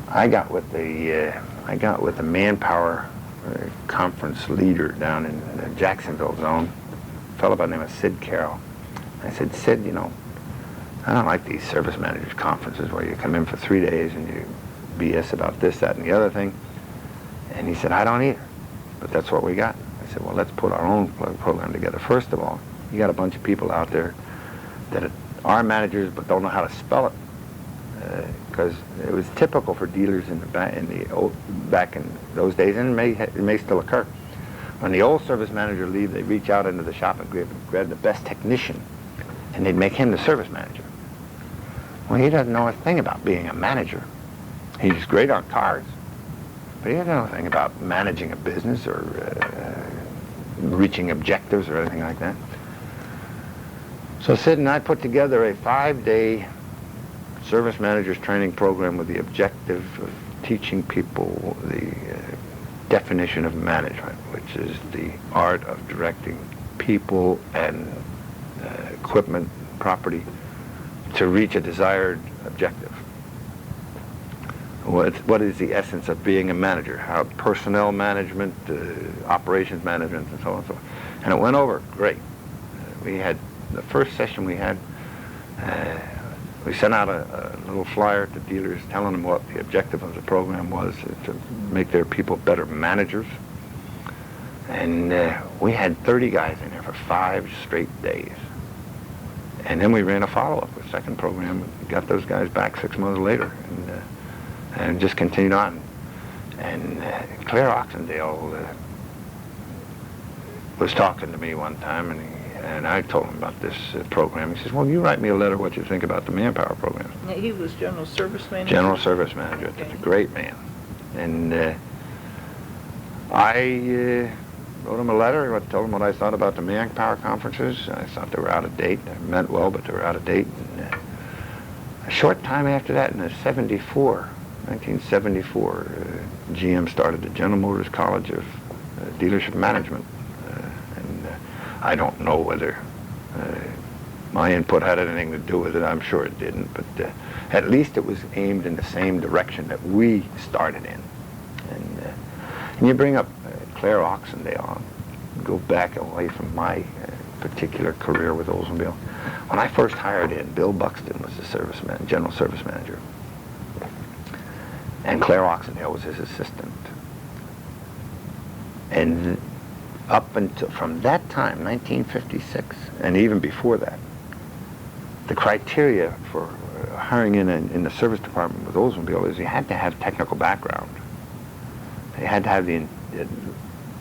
I got with the manpower conference leader down in the Jacksonville zone, a fellow by the name of Sid Carroll. I said, Sid, you know, I don't like these service managers conferences where you come in for 3 days and you BS about this, that, and the other thing. And he said, I don't either, but that's what we got. I said, well, let's put our own program together. First of all, you got a bunch of people out there that are managers but don't know how to spell it, because it was typical for dealers back in those days, and it may still occur. When the old service manager leave, they reach out into the shop and grab the best technician, and they'd make him the service manager. Well, he doesn't know a thing about being a manager. He's great on cars, but he doesn't know anything about managing a business or reaching objectives or anything like that. So Sid and I put together a 5-day service managers training program with the objective of teaching people the definition of management, which is the art of directing people and equipment, property, to reach a desired objective. What is the essence of being a manager? How personnel management, operations management, and so on and so on. And it went over great. We had, the first session we had, we sent out a little flyer to dealers telling them what the objective of the program was, to make their people better managers. And we had 30 guys in there for 5 straight days. And then we ran a follow-up, a second program, and got those guys back 6 months later, and just continued on. And Claire Oxendale was talking to me one time, and I told him about this program. He says, well, you write me a letter what you think about the manpower program.
He was general service manager?
General service manager.
Okay.
That's a great man. And I wrote them a letter, told them what I thought about the manpower conferences. I thought they were out of date. They meant well, but they were out of date. And, a short time after that, in 1974, GM started the General Motors College of Dealership Management. And I don't know whether my input had anything to do with it. I'm sure it didn't, but at least it was aimed in the same direction that we started in. And you bring up Claire Oxendale, go back away from my particular career with Oldsmobile. When I first hired in, Bill Buxton was the general service manager, and Claire Oxendale was his assistant. And up until, from that time, 1956, and even before that, the criteria for hiring in the service department with Oldsmobile is you had to have technical background. You had to have at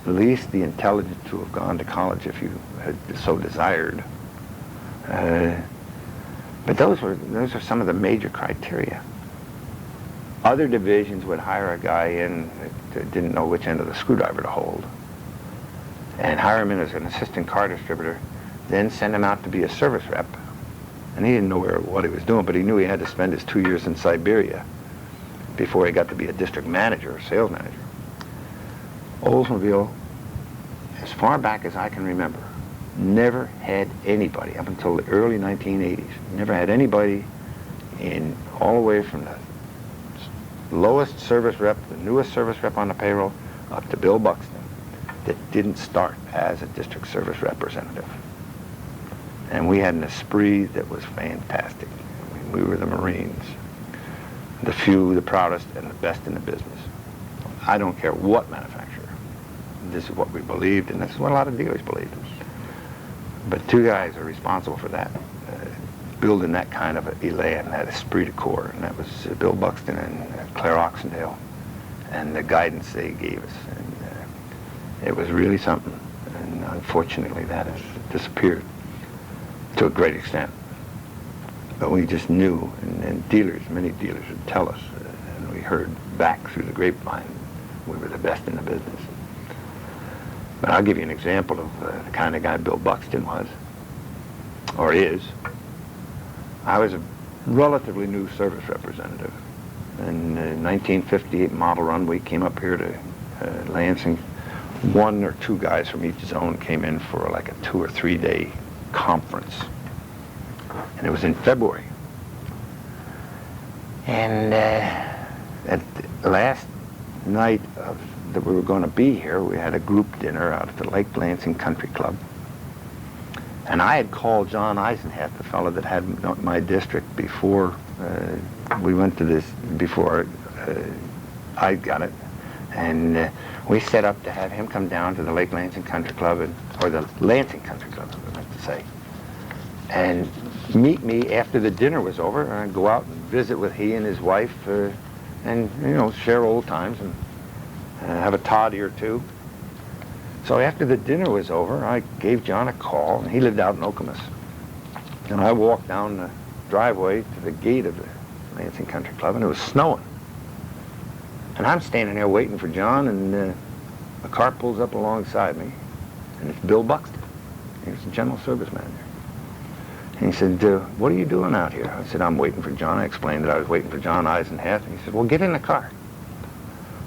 least the intelligence to have gone to college if you had so desired. But those are some of the major criteria. Other divisions would hire a guy in that didn't know which end of the screwdriver to hold, and hire him in as an assistant car distributor, then send him out to be a service rep. And he didn't know what he was doing, but he knew he had to spend his 2 years in Siberia before he got to be a district manager or sales manager. Oldsmobile, as far back as I can remember, never had anybody, up until the early 1980s, never had anybody in all the way from the lowest service rep, the newest service rep on the payroll, up to Bill Buxton, that didn't start as a district service representative. And we had an esprit that was fantastic. I mean, we were the Marines, the few, the proudest, and the best in the business. I don't care what manufacturer. This is what we believed, and this is what a lot of dealers believed. But two guys are responsible for that, building that kind of elan, that esprit de corps, and that was Bill Buxton and Claire Oxendale, and the guidance they gave us. And it was really something, and unfortunately that has disappeared to a great extent. But we just knew, and dealers, many dealers would tell us, and we heard back through the grapevine, we were the best in the business. But I'll give you an example of the kind of guy Bill Buxton was, or is. I was a relatively new service representative. In 1958 model run, we came up here to Lansing. 1 or 2 guys from each zone came in for like a 2 or 3 day conference. And it was in February. And at the last night that we were going to be here, we had a group dinner out at the Lake Lansing Country Club. And I had called John Eisenhath, the fellow that had my district, before we went to this, before I got it. And we set up to have him come down to the Lake Lansing Country Club, or the Lansing Country Club, I meant to say, and meet me after the dinner was over, and I'd go out and visit with he and his wife, and, you know, share old times and have a toddy or two. So after the dinner was over, I gave John a call, and he lived out in Okemos. And I walked down the driveway to the gate of the Lansing Country Club, and it was snowing. And I'm standing there waiting for John, and a car pulls up alongside me, and it's Bill Buxton. He was the general service manager. And he said, what are you doing out here? I said, I'm waiting for John. I explained that I was waiting for John Eisenhath. And he said, well, get in the car.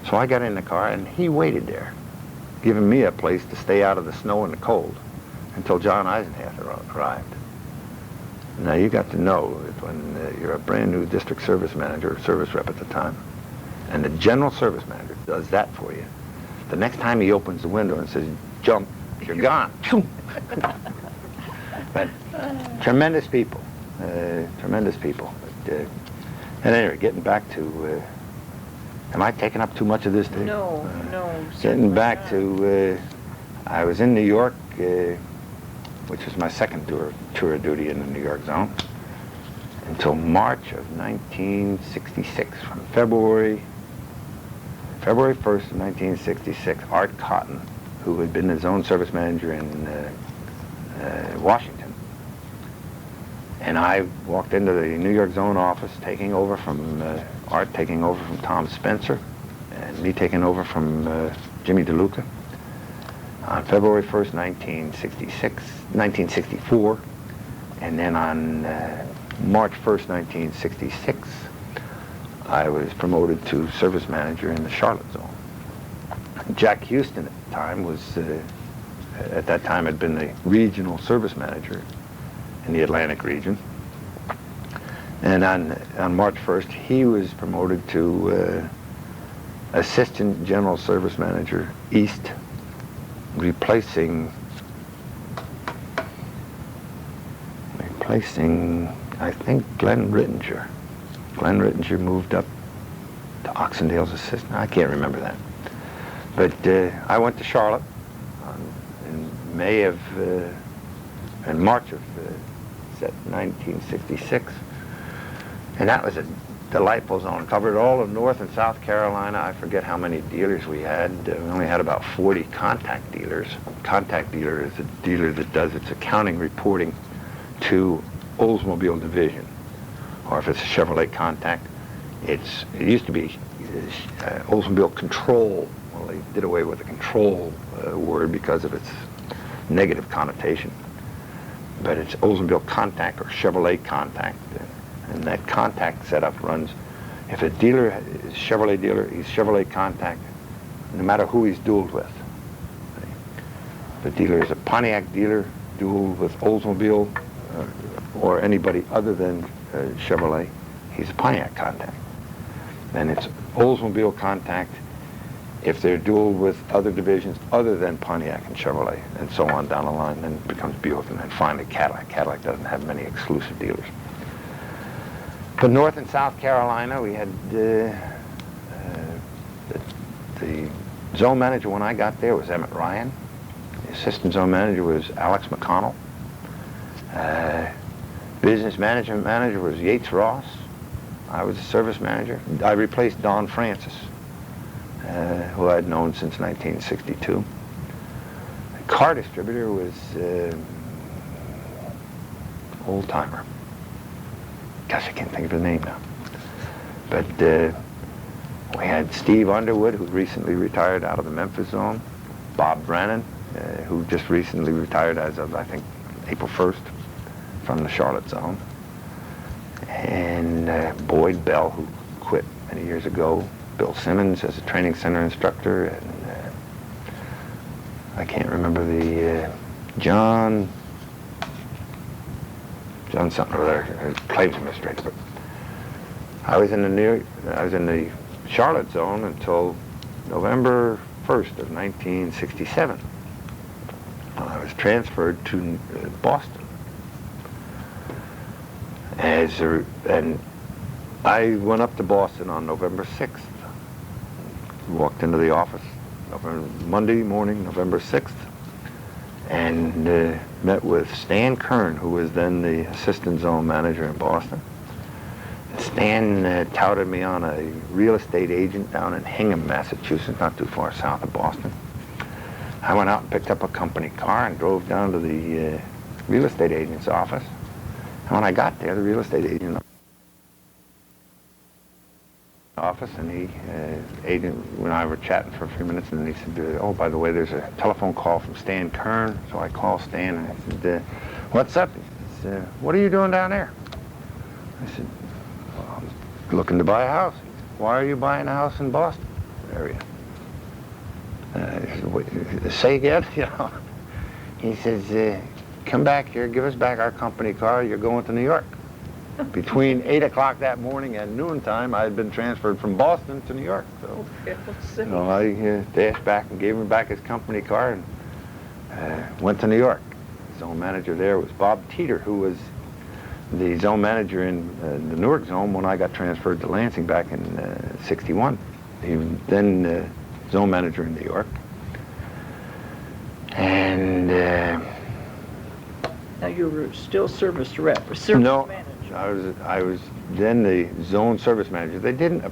So I got in the car, and he waited there, giving me a place to stay out of the snow and the cold until John Eisenhath arrived. Now, you got to know that when you're a brand new district service manager or service rep at the time, and the general service manager does that for you, the next time he opens the window and says, jump, you're gone. But tremendous people, tremendous people. But, and anyway, getting back to, am I taking up too much of this, Dave?
No, no.
Getting back to, I was in New York, which was my second tour of duty in the New York zone, until March of 1966. From February 1st of 1966, Art Cotton, who had been the zone service manager in Washington, and I walked into the New York zone office, taking over from Art, taking over from Tom Spencer, and me taking over from Jimmy DeLuca. on February 1st, 1964, and then on March 1st, 1966, I was promoted to service manager in the Charlotte zone. Jack Houston at the time had been the regional service manager in the Atlantic region. And on March 1st, he was promoted to Assistant General Service Manager East, replacing, I think, Glenn Rittinger. Glenn Rittinger moved up to Oxendale's assistant. I can't remember that. But I went to Charlotte in March of 1966. And that was a delightful zone. Covered all of North and South Carolina. I forget how many dealers we had. We only had about 40 contact dealers. Contact dealer is a dealer that does its accounting reporting to Oldsmobile division. Or if it's a Chevrolet contact, it used to be Oldsmobile Control. Well, they did away with the control word because of its negative connotation. But it's Oldsmobile Contact or Chevrolet Contact. And that contact setup runs, if a dealer is a Chevrolet dealer, he's Chevrolet Contact, no matter who he's dueled with. If a dealer is a Pontiac dealer, dueled with Oldsmobile or anybody other than Chevrolet, he's a Pontiac Contact. Then it's Oldsmobile Contact if they're dueled with other divisions other than Pontiac and Chevrolet, and so on down the line. Then it becomes Buick, and then finally Cadillac. Cadillac doesn't have many exclusive dealers. But North and South Carolina, we had the zone manager when I got there was Emmett Ryan. The assistant zone manager was Alex McConnell. Business management manager was Yates Ross. I was the service manager. I replaced Don Francis, who I'd known since 1962. The car distributor was Old Timer. Gosh, I can't think of his name now. But we had Steve Underwood, who recently retired out of the Memphis zone. Bob Brennan, who just recently retired as of, I think, April 1st from the Charlotte zone. And Boyd Bell, who quit many years ago. Bill Simmons as a training center instructor. And I can't remember the John something or other, claims administrator. But I was in the Charlotte zone until November 1st of 1967. I was transferred to Boston. And I went up to Boston on November 6th. Walked into the office Monday morning, November 6th, and met with Stan Kern, who was then the assistant zone manager in Boston. Stan touted me on a real estate agent down in Hingham, Massachusetts, not too far south of Boston. I went out and picked up a company car and drove down to the real estate agent's office. And when I got there, the real estate agent office, and agent and I were chatting for a few minutes, and then he said, "Oh, by the way, there's a telephone call from Stan Kern." So I called Stan and I said, "What's up?" He said, "What are you doing down there?" I said, "Well, I'm looking to buy a house." He said, "Why are you buying a house in Boston area?" He said, "Say again?" You know. He says, "Come back here, give us back our company car. You're going to New York." Between 8 o'clock that morning and noontime, I had been transferred from Boston to New York. So, I dashed back and gave him back his company car and went to New York. The zone manager there was Bob Teeter, who was the zone manager in the Newark zone when I got transferred to Lansing back in '61. He was then zone manager in New York. And
now you were still service rep or service manager?
I was then the zone service manager. They didn't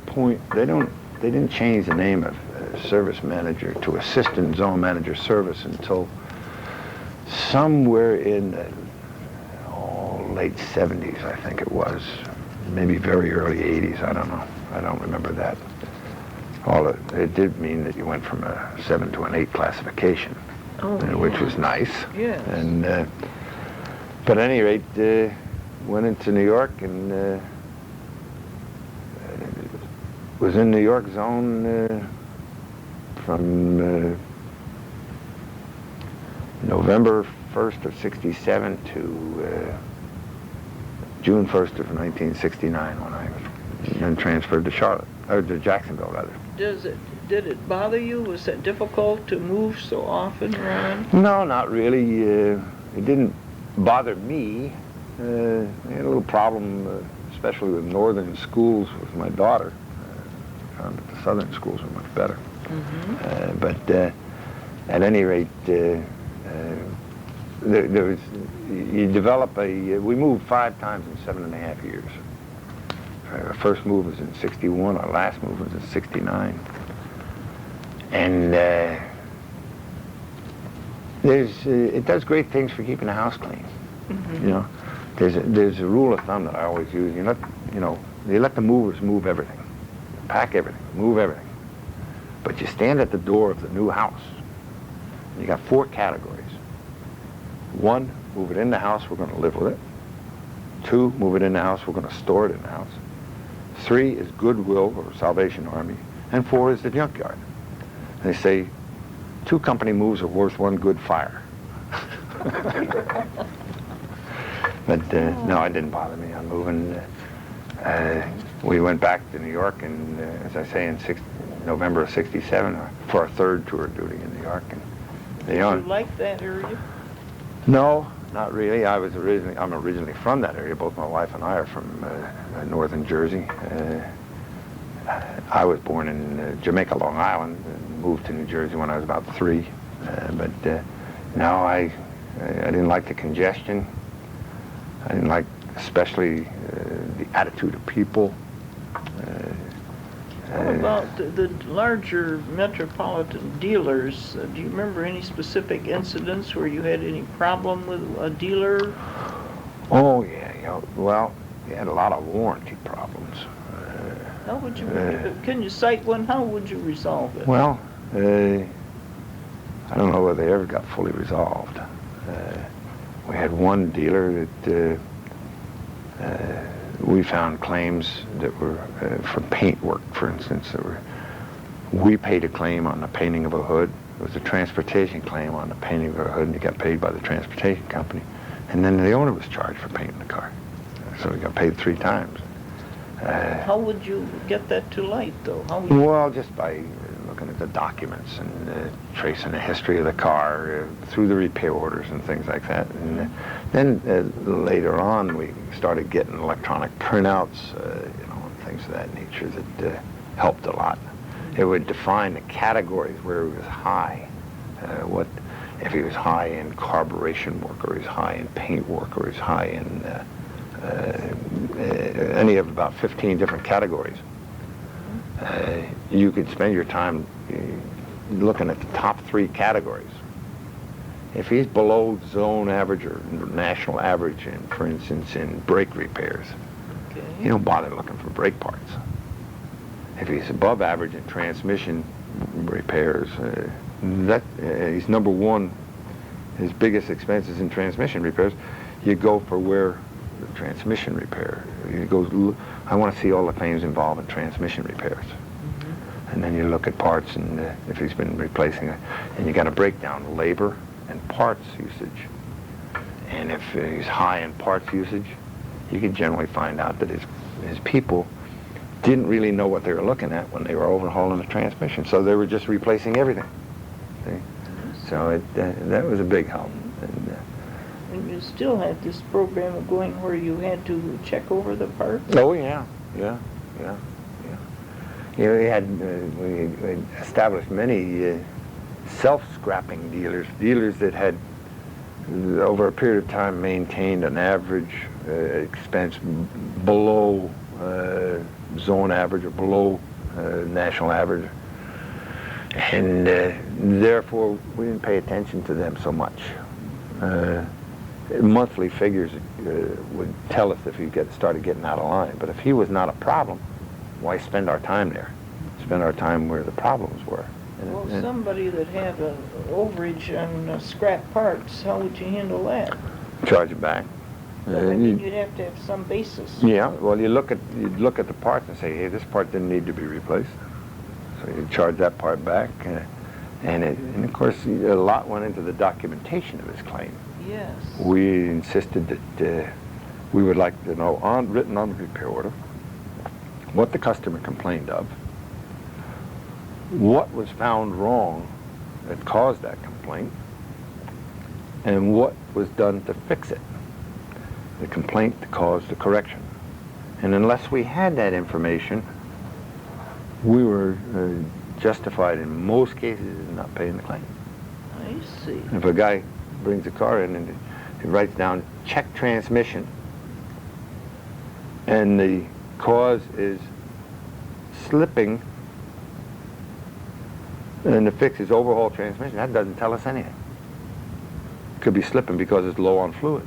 change the name of service manager to assistant zone manager service until somewhere in the late 70s, I think it was. Maybe very early 80s, I don't know. I don't remember that. It did mean that you went from a 7 to an 8 classification.
Oh,
which
yeah.
was nice.
Yes.
And but at any rate, went into New York and was in New York zone from November 1st of 67 to June 1st of 1969 when I was then transferred to Charlotte, or to Jacksonville rather.
Did it bother you? Was it difficult to move so often, Ron?
No, not really. It didn't bother me. I had a little problem, especially with northern schools with my daughter. Found that the southern schools were much better.
Mm-hmm.
But at any rate, there was, you develop we moved 5 times in 7.5 years. Our first move was in 61, our last move was in 69. And it does great things for keeping the house clean.
Mm-hmm.
You know, there's a rule of thumb that I always use. You let the movers move everything, pack everything, move everything. But you stand at the door of the new house. You got 4 categories. 1, move it in the house, we're going to live with it. 2, move it in the house, we're going to store it in the house. 3 is Goodwill or Salvation Army. And 4 is the junkyard. They say 2 company moves are worth 1 good fire. But no, it didn't bother me. I'm moving. We went back to New York, and as I say, in November of '67 for our 3rd tour of duty in New York. And
Did you like that area?
No, not really. I'm originally from that area. Both my wife and I are from northern Jersey. I was born in Jamaica, Long Island, and moved to New Jersey when I was about 3. But no, I didn't like the congestion. I didn't like especially the attitude of people.
How about the larger metropolitan dealers? Do you remember any specific incidents where you had any problem with a dealer?
Oh, yeah. Well, we had a lot of warranty problems.
How would you, can you cite one? How would you resolve it?
Well, I don't know whether they ever got fully resolved. We had one dealer that we found claims that were for paint work, for instance. We paid a claim on the painting of a hood. There was a transportation claim on the painting of a hood, and you got paid by the transportation company. And then the owner was charged for painting the car. So he got paid 3 times.
How would you get that to light, though?
Well, just by looking at the documents and tracing the history of the car through the repair orders and things like that. And then later on, we started getting electronic printouts, and things of that nature that helped a lot. It would define the categories where he was high. If he was high in carburation work, or he was high in paint work, or he was high in any of about 15 different categories. You could spend your time looking at the top 3 categories. If he's below zone average or national average, in, for instance, in brake repairs, you don't bother looking for brake parts. If he's above average in transmission repairs, he's number 1. His biggest expenses in transmission repairs, you go for where the transmission repair. You go, I want to see all the claims involved in transmission repairs. And then you look at parts, and if he's been replacing it, and you got to break down labor and parts usage. And if he's high in parts usage, you can generally find out that his people didn't really know what they were looking at when they were overhauling the transmission, so they were just replacing everything. See? So that was a big help.
And you still had this program going where you had to check over the parts?
Oh, yeah. We established many self-scrapping dealers that had, over a period of time, maintained an average expense below zone average or below national average. And therefore, we didn't pay attention to them so much. Monthly figures would tell us if he started getting out of line. But if he was not a problem, why spend our time there? Spend our time where the problems were.
Well, somebody that had an overage on scrap parts, how would you handle that?
Charge it back.
But, I mean, you'd have to have some basis.
Yeah, well, you'd look at the parts and say, hey, this part didn't need to be replaced. So you charge that part back. And of course, a lot went into the documentation of his claim.
Yes.
We insisted that we would like to know, written on the repair order, what the customer complained of, what was found wrong that caused that complaint, and what was done to fix it. The complaint that caused the correction. And unless we had that information, we were justified in most cases in not paying the claim.
I see.
If a guy brings a car in and he writes down check transmission, and the cause is slipping, and the fix is overhaul transmission, that doesn't tell us anything. It could be slipping because it's low on fluid.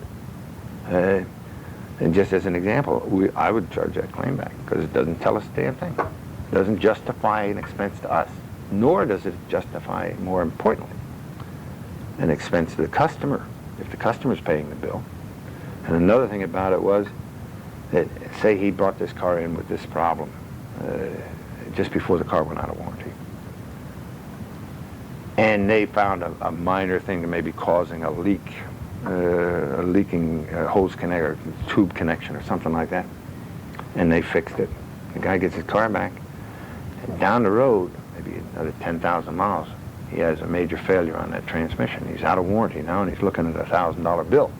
And just as an example, I would charge that claim back because it doesn't tell us a damn thing. It doesn't justify an expense to us, nor does it justify, more importantly, an expense to the customer if the customer's paying the bill. And another thing about it was that, say he brought this car in with this problem just before the car went out of warranty. And they found a minor thing that may be causing a leak, a leaking hose connector, tube connection or something like that. And they fixed it. The guy gets his car back. And down the road, maybe another 10,000 miles, he has a major failure on that transmission. He's out of warranty now, and he's looking at a $1,000 bill.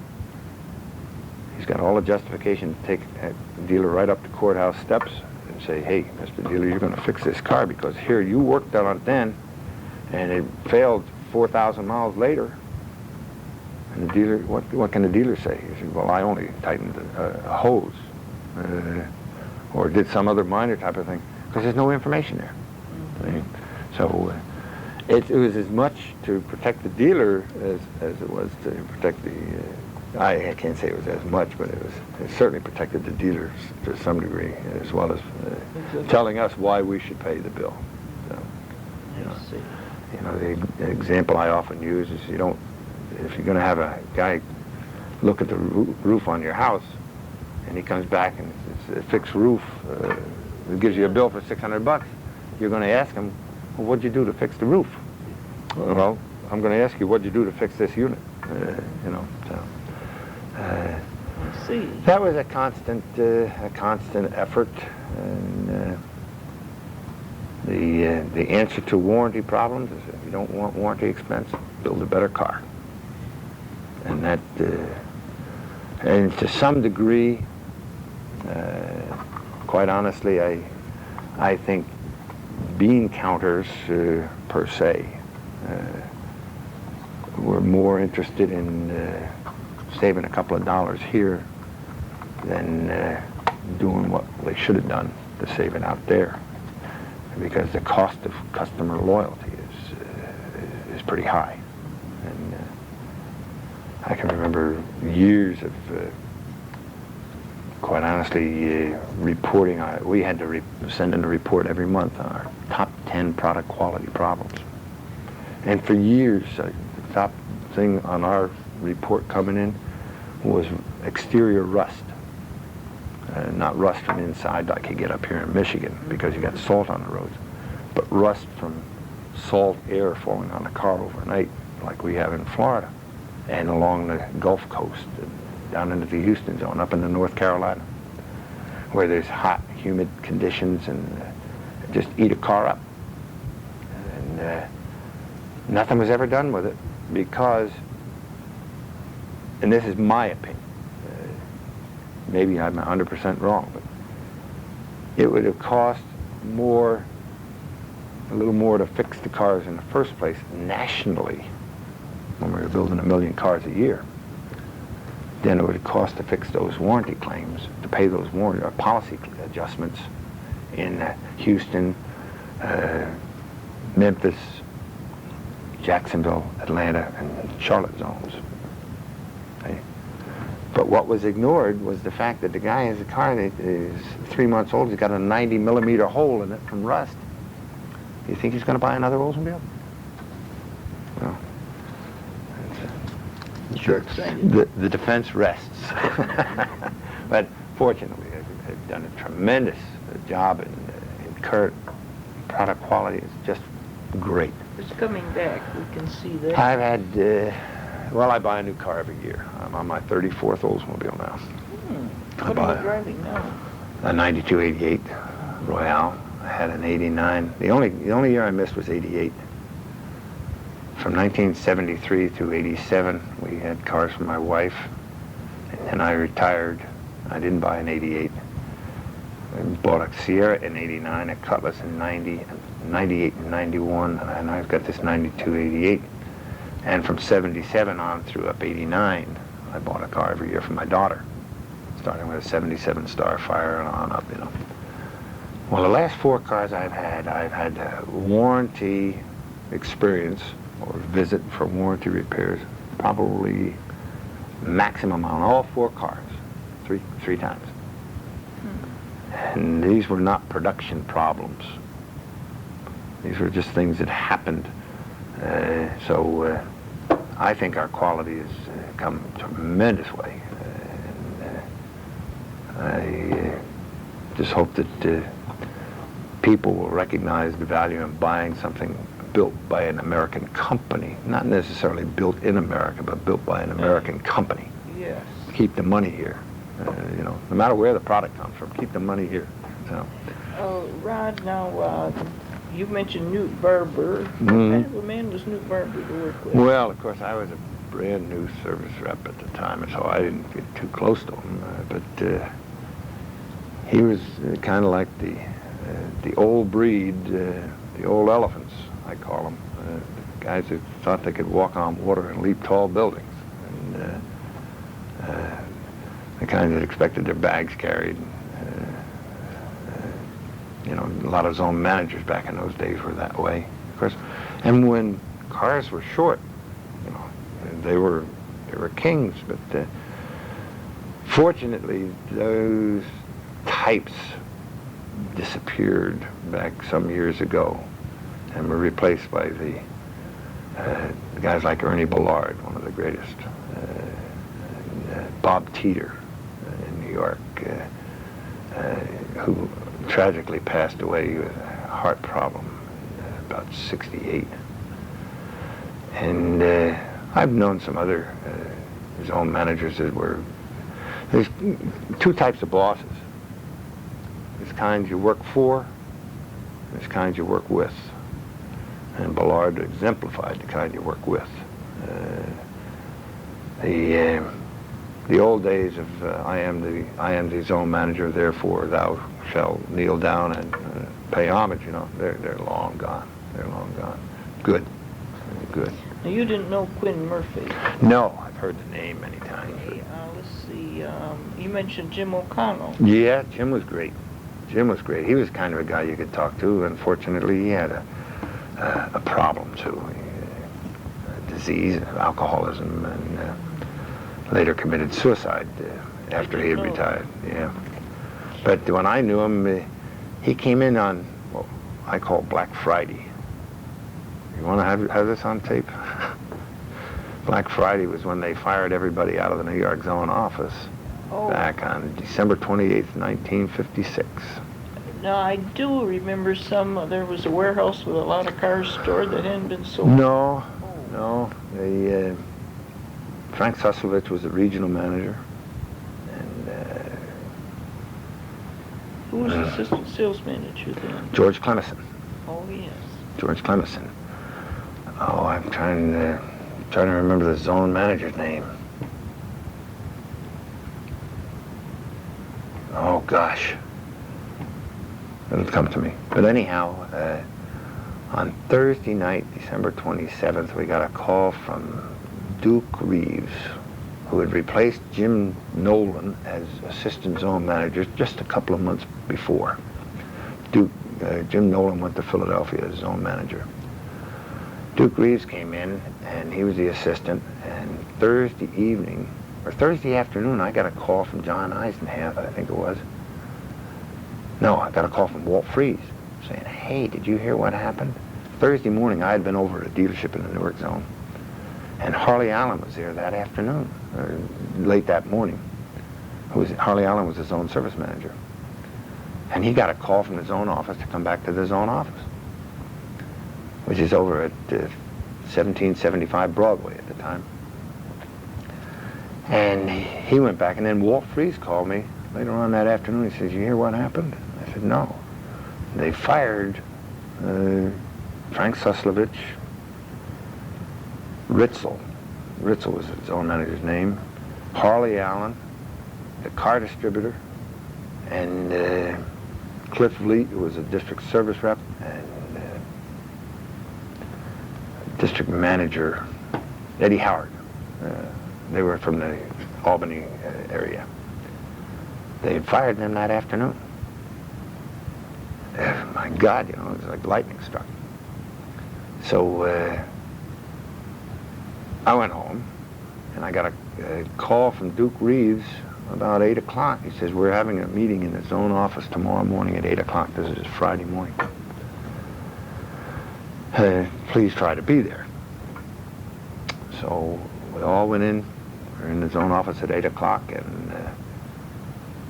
He's got all the justification to take a dealer right up the courthouse steps and say, hey, Mr. Dealer, you're going to fix this car because here you worked on it then, and it failed 4,000 miles later. And the dealer, what can the dealer say? He said, well, I only tightened a hose or did some other minor type of thing because there's no information there. Mm-hmm. So it was as much to protect the dealer as it was to protect the, I can't say it was as much, but it certainly protected the dealers to some degree, as well as telling us why we should pay the bill. So, you know, the example I often use is if you're going to have a guy look at the roof on your house, and he comes back and it's a fixed roof, it gives you a bill for $600, you're going to ask him, well, what'd you do to fix the roof? Well, I'm going to ask you, what'd you do to fix this unit? You know, so.
I see.
That was a constant effort, and the answer to warranty problems is if you don't want warranty expense, build a better car. And that, and to some degree, quite honestly, I think bean counters per se were more interested in saving a couple of dollars here than doing what they should have done to save it out there, because the cost of customer loyalty is pretty high. And I can remember years of, quite honestly, reporting. We had to send in a report every month on our top 10 product quality problems. And for years, the top thing on our report coming in was exterior rust. Not rust from inside like you get up here in Michigan because you got salt on the roads, but rust from salt air falling on the car overnight like we have in Florida and along the Gulf Coast and down into the Houston zone up into North Carolina, where there's hot, humid conditions and just eat a car up. And nothing was ever done with it because, and this is my opinion, maybe I'm 100% wrong, but it would have cost a little more to fix the cars in the first place nationally when we were building 1 million cars a year than it would cost to fix those warranty claims, to pay those warranty or policy adjustments in Houston, Memphis, Jacksonville, Atlanta, and Charlotte zones. Okay? But what was ignored was the fact that the guy has a car that is 3 months old. He's got a 90 millimeter hole in it from rust. You think he's going to buy another Oldsmobile? No.
Sure.
The defense rests. But fortunately, they've done a tremendous job in current product quality. It's just great.
It's coming back. We can see that.
I've had, well, I buy a new car every year. I'm on my 34th Oldsmobile now.
What are you driving now?
A 9288 Royale. I had an 89. The only year I missed was 88. From 1973 through 87, we had cars for my wife. And I retired. I didn't buy an 88. I bought a Sierra in 89, a Cutlass in 90, 98 and 91, and I've got this 9288. And from 77 on through up 89, I bought a car every year for my daughter, starting with a 77 Starfire and on up, you know. Well, the last 4 cars I've had warranty experience or visit for warranty repairs, probably maximum on all 4 cars, three times. And these were not production problems. These were just things that happened. So I think our quality has come a tremendous way. I just hope that people will recognize the value in buying something built by an American company, not necessarily built in America, but built by an American company.
Yes.
Keep the money here. You know, no matter where the product comes from, keep the money here. So.
Rod, now you mentioned Newt Barber. What kind of a man was Newt Barber to work with?
Well, of course, I was a brand new service rep at the time, and so I didn't get too close to him. But he was kind of like the old breed, the old elephants, I call them. Guys who thought they could walk on water and leap tall buildings. And the kind that expected their bags carried. You know, a lot of zone managers back in those days were that way, of course. And when cars were short, you know, they were kings. But fortunately, those types disappeared back some years ago and were replaced by the guys like Ernie Ballard, one of the greatest, Bob Teeter in New York, who tragically passed away with a heart problem about 68. And I've known some other zone managers that were, there's 2 types of bosses. There's kinds you work for, there's kinds you work with. And Ballard exemplified the kind you work with. The old days of I am the zone manager, therefore thou shalt kneel down and pay homage, you know, they're long gone. They're long gone. Good. Good.
Now, you didn't know Quinn Murphy.
No, I've heard the name many times.
Okay, let's see. You mentioned Jim O'Connell.
Yeah, Jim was great. Jim was great. He was kind of a guy you could talk to. Unfortunately, he had a problem too, a disease, alcoholism, and later committed suicide after he had retired. Yeah. But when I knew him, he came in on what I call Black Friday. You want to have this on tape? Black Friday was when they fired everybody out of the New York zone office back on December 28th, 1956.
Now, I do remember there was a warehouse with a lot of cars stored that hadn't been sold.
No. Frank Susovich was the regional manager. And
who was the assistant sales manager then?
George Clemison.
Oh, yes.
George Clemison. Oh, I'm trying to remember the zone manager's name. Oh, gosh. It'll come to me. But anyhow, on Thursday night, December 27th, we got a call from Duke Reeves, who had replaced Jim Nolan as assistant zone manager just a couple of months before. Jim Nolan went to Philadelphia as zone manager. Duke Reeves came in, and he was the assistant, and Thursday evening, or Thursday afternoon, I got a call from John Eisenhalf, I think it was. No, I got a call from Walt Freeze saying, hey, did you hear what happened? Thursday morning, I had been over at a dealership in the Newark zone, and Harley Allen was there that afternoon, or late that morning. Harley Allen was the zone service manager. And he got a call from the zone office to come back to the zone office, which is over at 1775 Broadway at the time. And he went back, and then Walt Freese called me later on that afternoon. He says, you hear what happened? I said, no. They fired Frank Suslovich, Ritzel was the zone manager's name, Harley Allen, the car distributor, and Cliff Leet, who was a district service rep, and district manager Eddie Howard. They were from the Albany area. They had fired them that afternoon. My God, it was like lightning struck. So I went home, and I got a call from Duke Reeves about 8 o'clock. He says, we're having a meeting in the zone office tomorrow morning at 8 o'clock. This is Friday morning. Please try to be there. So we all went in. We were in the zone office at 8 o'clock, and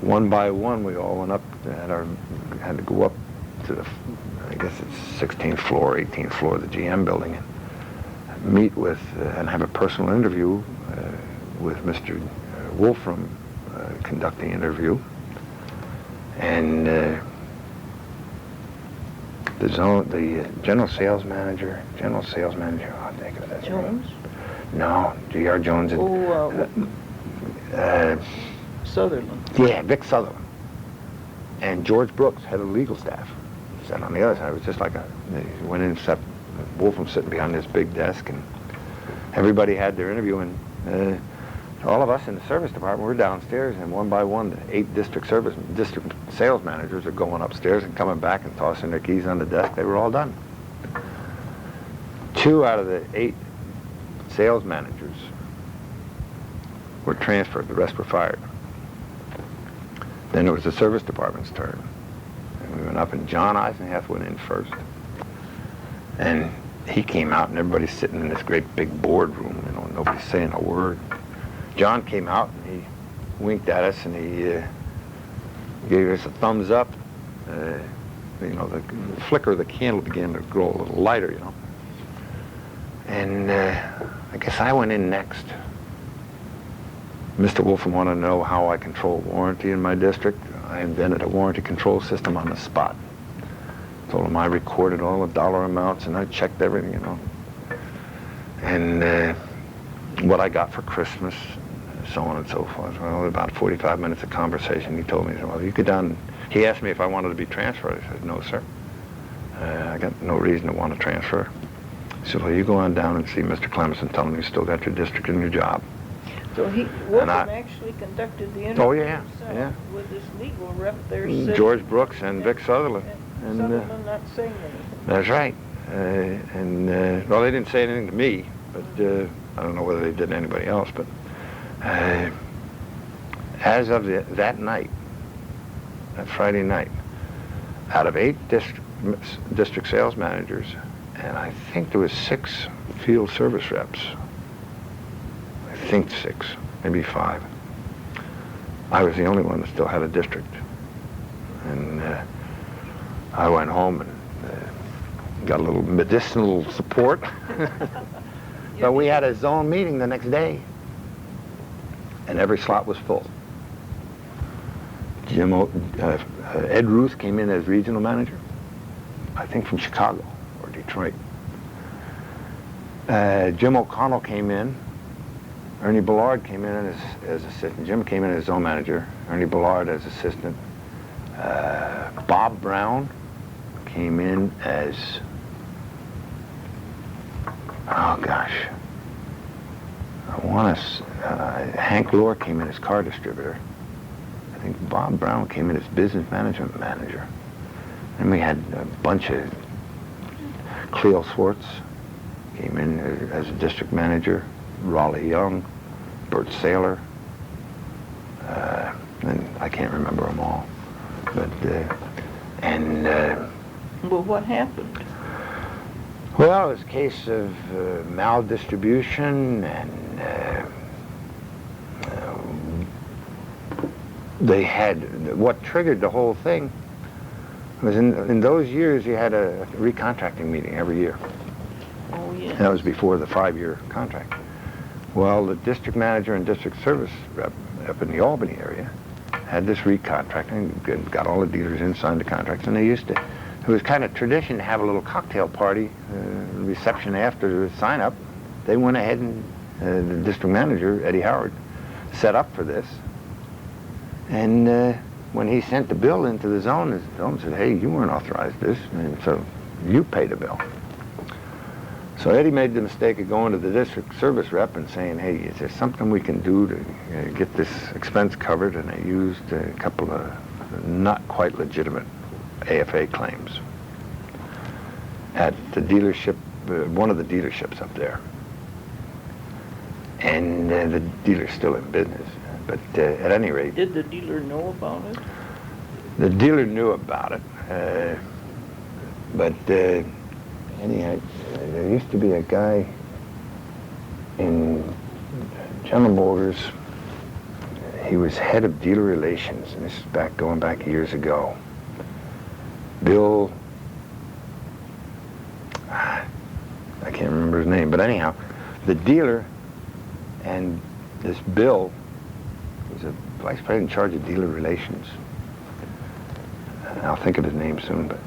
one by one we all went up, had to go up to the, I guess it's 16th floor, 18th floor of the GM building, and meet with and have a personal interview with Mr. Wolfram, conducting interview, and the general sales manager, I'll think of that.
Jones?
No, J.R. Jones.
Sutherland.
Yeah, Vic Sutherland. And George Brooks, head of the legal staff, sat on the other side. It was just like they went in and sat, Wolfram sitting behind this big desk, and everybody had their interview, and all of us in the service department were downstairs, and one by one, the 8 district sales managers are going upstairs and coming back and tossing their keys on the desk. They were all done. 2 out of the 8 sales managers were transferred. The rest were fired. Then it was the service department's turn. And we went up, and John Eisenheth went in first. And he came out, and everybody's sitting in this great big boardroom, nobody's saying a word. John came out, and he winked at us, and he gave us a thumbs up. The flicker of the candle began to grow a little lighter, And I guess I went in next. Mr. Wolfram wanted to know how I control warranty in my district. I invented a warranty control system on the spot. Told him I recorded all the dollar amounts, and I checked everything, And what I got for Christmas, so on and so forth. Well, about 45 minutes of conversation, he told me, well, you get down. He asked me if I wanted to be transferred. I said, no, sir. I got no reason to want to transfer. He said, well, you go on down and see Mr. Clemens and tell him you still got your district and your job.
So Wolfram actually conducted the interview himself with this legal rep there sitting.
George Brooks and Vic Sutherland.
And Sutherland not saying anything.
That's right. Well, they didn't say anything to me, but I don't know whether they did to anybody else, but as of that night, that Friday night, out of 8 district sales managers, and I think there was 6 field service reps, I think 6, maybe 5, I was the only one that still had a district. And I went home and got a little medicinal support. So we had a zone meeting the next day, and every slot was full. Ed Ruth came in as regional manager, I think from Chicago or Detroit. Jim O'Connell came in. Ernie Ballard came in as assistant. Jim came in as zone manager. Ernie Ballard as assistant. Bob Brown came in as, oh gosh, Hank Lohr came in as car distributor. I think Bob Brown came in as business management manager. And we had a bunch of, Cleo Swartz came in as a district manager, Raleigh Young, Bert Saylor, and I can't remember them all. But,
Well, what happened?
Well, it was a case of maldistribution, and they had, what triggered the whole thing was in those years you had a recontracting meeting every year.
Oh, yes.
And that was before the 5-year contract. Well, the district manager and district service rep up in the Albany area had this recontracting, got all the dealers in, signed the contracts, and they used to, it was kind of tradition to have a little cocktail party, reception after the sign-up. They went ahead and the district manager, Eddie Howard, set up for this. And when he sent the bill into the zone said, hey, you weren't authorized this, and so you pay the bill. So Eddie made the mistake of going to the district service rep and saying, hey, is there something we can do to get this expense covered? And they used a couple of not quite legitimate AFA claims at the dealership, one of the dealerships up there. And the dealer's still in business. But at any rate...
Did the dealer know about it?
The dealer knew about it. But anyhow, there used to be a guy in General Motors. He was head of dealer relations, and this is going back years ago. Bill, I can't remember his name, but anyhow, the dealer and this Bill was a vice president in charge of dealer relations. I'll think of his name soon, but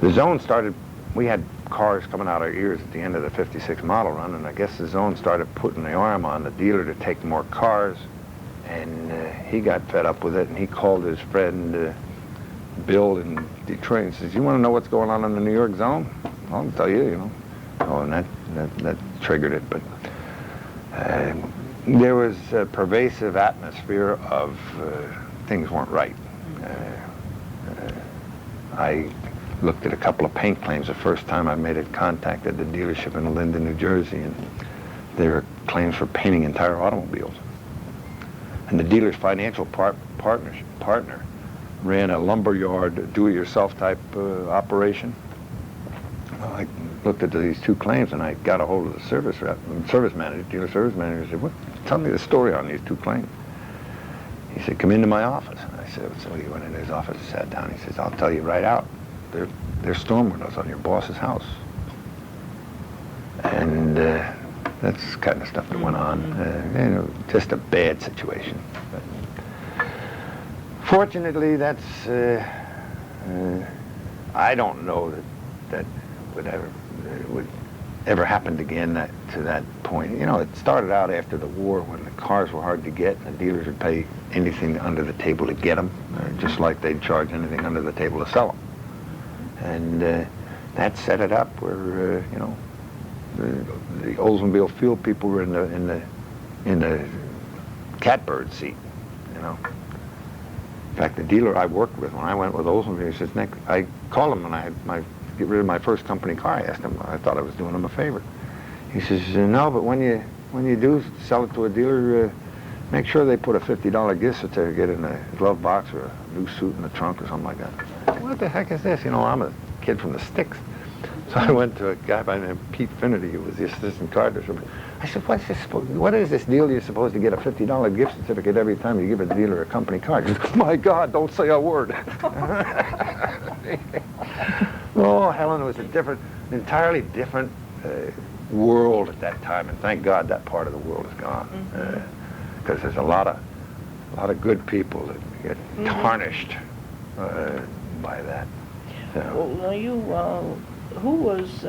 the zone started, we had cars coming out our ears at the end of the 56 model run, and I guess the zone started putting the arm on the dealer to take more cars, and he got fed up with it, and he called his friend Bill in Detroit and says, you want to know what's going on in the New York zone? I'll tell you, you know. Oh, and that triggered it, but there was a pervasive atmosphere of things weren't right. I looked at a couple of paint claims the first time I made contact at the dealership in Linden, New Jersey, and they were claims for painting entire automobiles. And the dealer's financial partner ran a lumberyard, do-it-yourself type operation. Well, I looked at these two claims, and I got a hold of the service manager, dealer service manager, and said, tell me the story on these two claims. He said, come into my office. And I said, so he went into his office and sat down. He says, I'll tell you right out. They're storm windows on your boss's house. And that's the kind of stuff that went on. You know, just a bad situation. But fortunately, that's, I don't know that would ever happened again to that point. You know, it started out after the war when the cars were hard to get, and the dealers would pay anything under the table to get them, just like they'd charge anything under the table to sell them. And that set it up where you know, the Oldsmobile field people were in the catbird seat. You know. In fact, the dealer I worked with when I went with Oldsmobile, he says, Nick, I called him when I had get rid of my first company car. I asked him, I thought I was doing him a favor. He says, no, but when you do sell it to a dealer, make sure they put a $50 gift certificate in a glove box or a new suit in the trunk or something like that. What the heck is this? You know, I'm a kid from the sticks. So I went to a guy by the name of Pete Finnerty, who was the assistant car distributor. I said, what is this deal you're supposed to get a $50 gift certificate every time you give a dealer a company car? He goes, my God, don't say a word. Oh, Helen, it was an entirely different world at that time, and thank God that part of the world is gone, because there's a lot of good people that get tarnished by that.
Well, now who was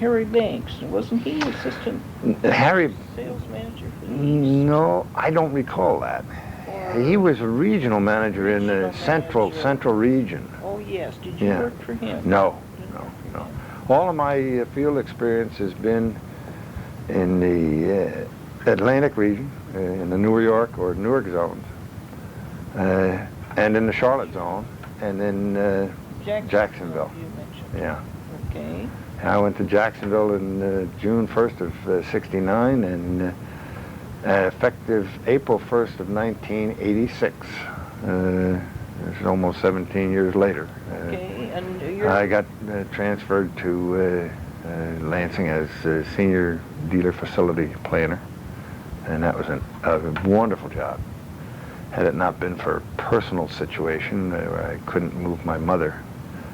Harry Banks? Wasn't he assistant sales manager for these?
No, I don't recall that. He was a regional manager in the central region.
Oh, yes. Did you work for him?
No. All of my field experience has been in the Atlantic region, in the New York or Newark zones, and in the Charlotte zone, and in Jacksonville.
You mentioned.
Yeah.
Okay.
I went to Jacksonville in June 1st of '69, and effective April 1st of 1986. It's almost 17 years later.
Okay, and year?
I got transferred to Lansing as senior dealer facility planner, and that was a wonderful job. Had it not been for a personal situation where I couldn't move my mother,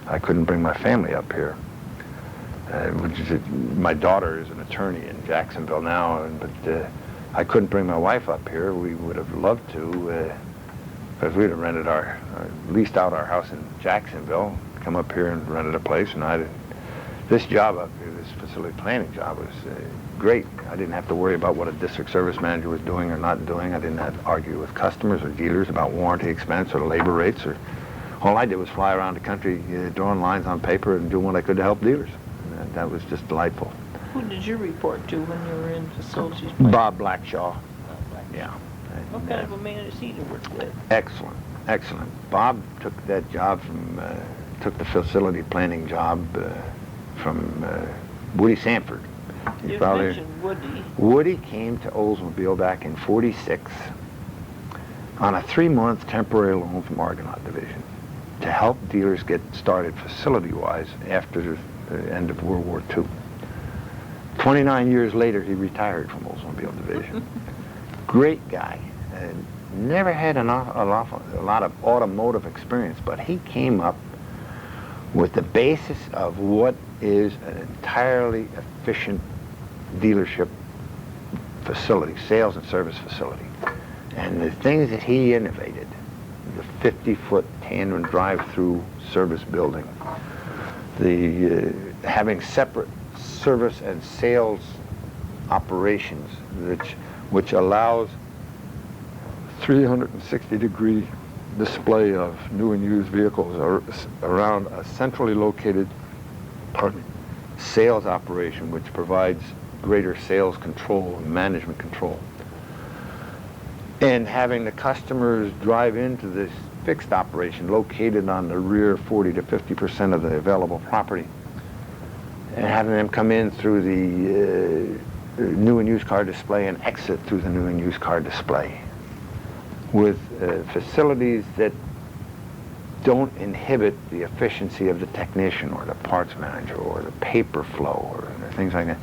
I couldn't bring my family up here. My daughter is an attorney in Jacksonville now, but I couldn't bring my wife up here. We would have loved to, because we'd have leased out our house in Jacksonville, come up here and rented a place, and this job up here, this facility planning job, was great. I didn't have to worry about what a district service manager was doing or not doing. I didn't have to argue with customers or dealers about warranty expense or labor rates. All I did was fly around the country drawing lines on paper and doing what I could to help dealers. And that was just delightful.
Who did you report to when you were in facilities planning?
Bob Blackshaw. Yeah.
What kind of a man is he to work with?
Excellent, excellent. Bob took that job took the facility planning job from Woody Sanford.
You mentioned Woody.
Woody came to Oldsmobile back in '46 on a 3-month temporary loan from Argonaut Division to help dealers get started facility-wise after the end of World War II. 29 years later, he retired from Oldsmobile Division. Great guy. Never had a lot of automotive experience, but he came up with the basis of what is an entirely efficient dealership facility, sales and service facility. And the things that he innovated, the 50-foot tandem drive-through service building, the having separate service and sales operations, which allows 360-degree display of new and used vehicles around a centrally located sales operation, which provides greater sales control and management control. And having the customers drive into this fixed operation located on the rear 40 to 50% of the available property, and having them come in through the new and used car display and exit through the new and used car display, with facilities that don't inhibit the efficiency of the technician or the parts manager or the paper flow or things like that.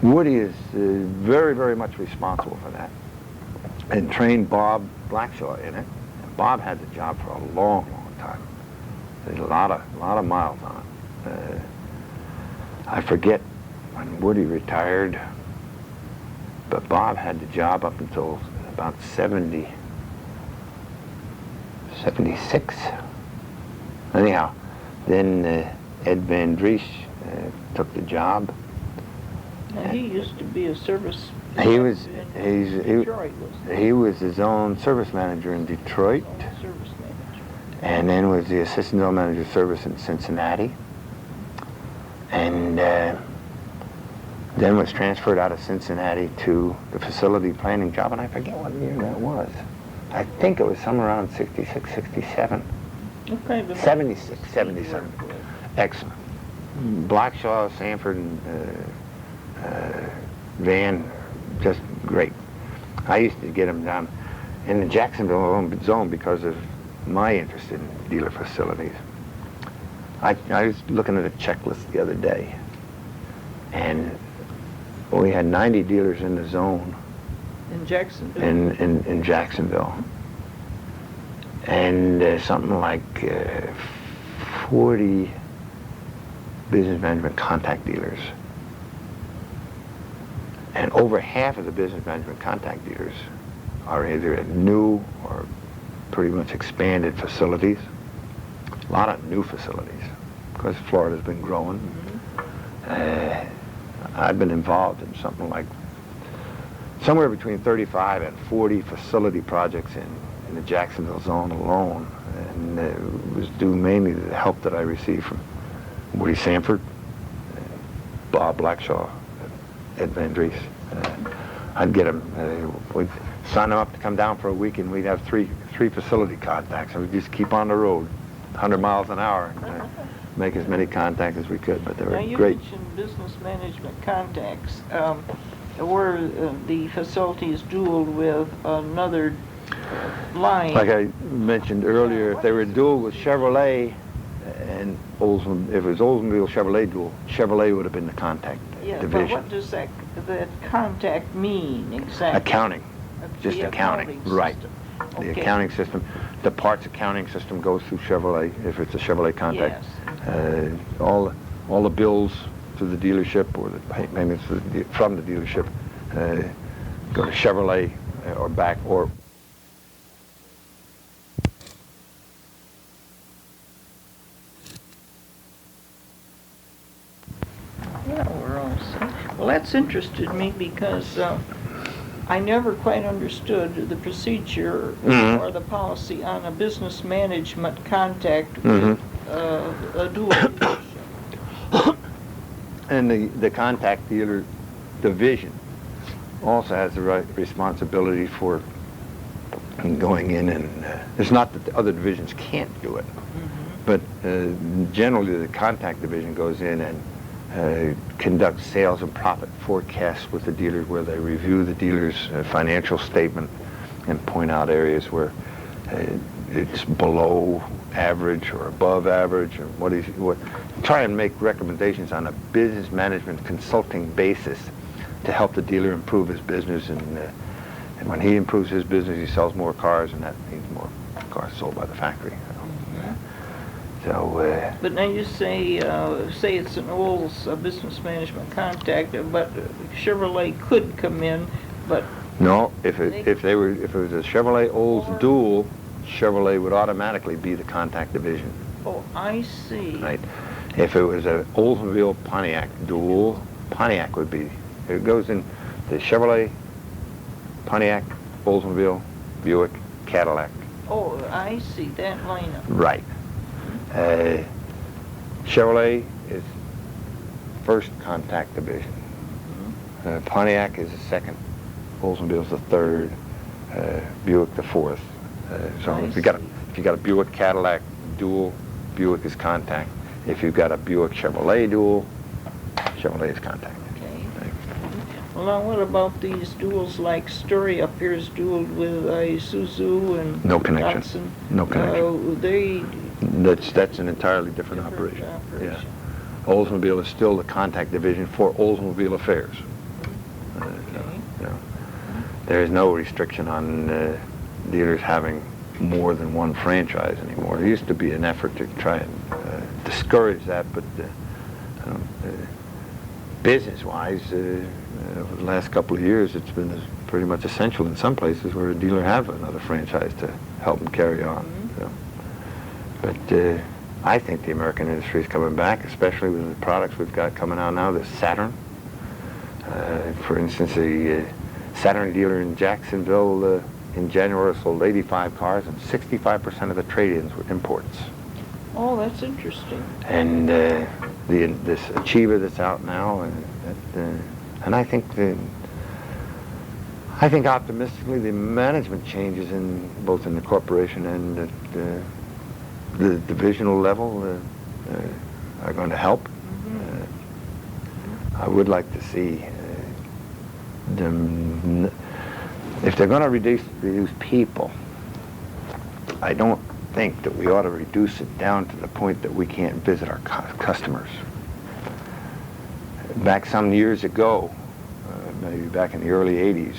Woody is very, very much responsible for that, and trained Bob Blackshaw in it. And Bob had the job for a long, long time. There's a lot of miles on it. I forget when Woody retired, but Bob had the job up until about 76. Anyhow, then Ed Van Dries took the job.
Now, he used to be a service.
He was his own service manager in Detroit,
Service manager.
and then was the assistant general manager of service in Cincinnati, and then was transferred out of Cincinnati to the facility planning job, and I forget what year that was. I think it was somewhere around 66, 67.
Okay, but
76, 77. Excellent. Blackshaw, Sanford, and Van, just great. I used to get them down in the Jacksonville zone because of my interest in dealer facilities. I was looking at a checklist the other day, and we had 90 dealers in the zone.
in Jacksonville.
In Jacksonville. And something like 40 business management contact dealers. And over half of the business management contact dealers are either at new or pretty much expanded facilities. A lot of new facilities, because Florida's been growing. I've been involved in something like somewhere between 35 and 40 facility projects in the Jacksonville zone alone, and it was due mainly to the help that I received from Woody Sanford, Bob Blackshaw, Ed Van Dries. I'd get them, we'd sign them up to come down for a week, and we'd have three facility contacts, and we'd just keep on the road, 100 miles an hour, and make as many contacts as we could, but they were
now, you
great.
mentioned business management contacts. Were the facilities dualed with another line?
Like I mentioned earlier, if they were dual with Chevrolet And if it was Oldsmobile Chevrolet dual, Chevrolet would have been the contact
Yeah,
division.
but what does that contact mean exactly?
Accounting, just
The
accounting,
accounting
right.
system.
The
Okay.
accounting system, the parts accounting system goes through Chevrolet, if it's a Chevrolet contact.
Yes.
All the bills to the dealership or the payments from the dealership go to Chevrolet or back, or
Yeah, we're all set. Well, that's interested me because I never quite understood the procedure
Mhm.
or the policy on a business management contact
Mhm.
with a dual dealership.
and the contact dealer division also has the right responsibility for going in and it's not that the other divisions can't do it, but generally the contact division goes in and conduct sales and profit forecasts with the dealers, where they review the dealer's financial statement and point out areas where it's below average or above average, or try and make recommendations on a business management consulting basis to help the dealer improve his business, and when he improves his business, he sells more cars, and that means more cars sold by the factory. So,
But now you say it's an old business management contact, but Chevrolet could come in, but
no, if it was a Chevrolet Olds dual, Chevrolet would automatically be the contact division.
oh, I see.
Right. If it was an Oldsmobile Pontiac dual, Pontiac would be. It goes in the Chevrolet, Pontiac, Oldsmobile, Buick, Cadillac.
Oh, I see that lineup.
Right. Chevrolet is first contact division. Pontiac is the second. Oldsmobile is the third. Buick the fourth. So
I
if you got a Buick Cadillac dual, Buick is contact. If you've got a Buick Chevrolet dual, Chevrolet is contact.
Okay. Well, now what about these duels like Story up here is dueled with Isuzu and
No connection.
Datsun?
No connection.
They
That's an entirely different operation. Yeah. Oldsmobile is still the contact division for Oldsmobile affairs.
Okay.
There is no restriction on dealers having more than one franchise anymore. There used to be an effort to try and discourage that, but business-wise, over the last couple of years, it's been pretty much essential in some places where a dealer have another franchise to help them carry on. So. But I think the American industry is coming back, especially with the products we've got coming out now. The Saturn, for instance, the Saturn dealer in Jacksonville in January sold 85 cars, and 65% of the trade-ins were imports.
Oh, that's interesting.
And this Achiever that's out now, and I think optimistically the management changes in both in the corporation and at the divisional level are going to help. I would like to see them, if they're going to reduce people, I don't think that we ought to reduce it down to the point that we can't visit our customers. Back some years ago, maybe back in the early 80s,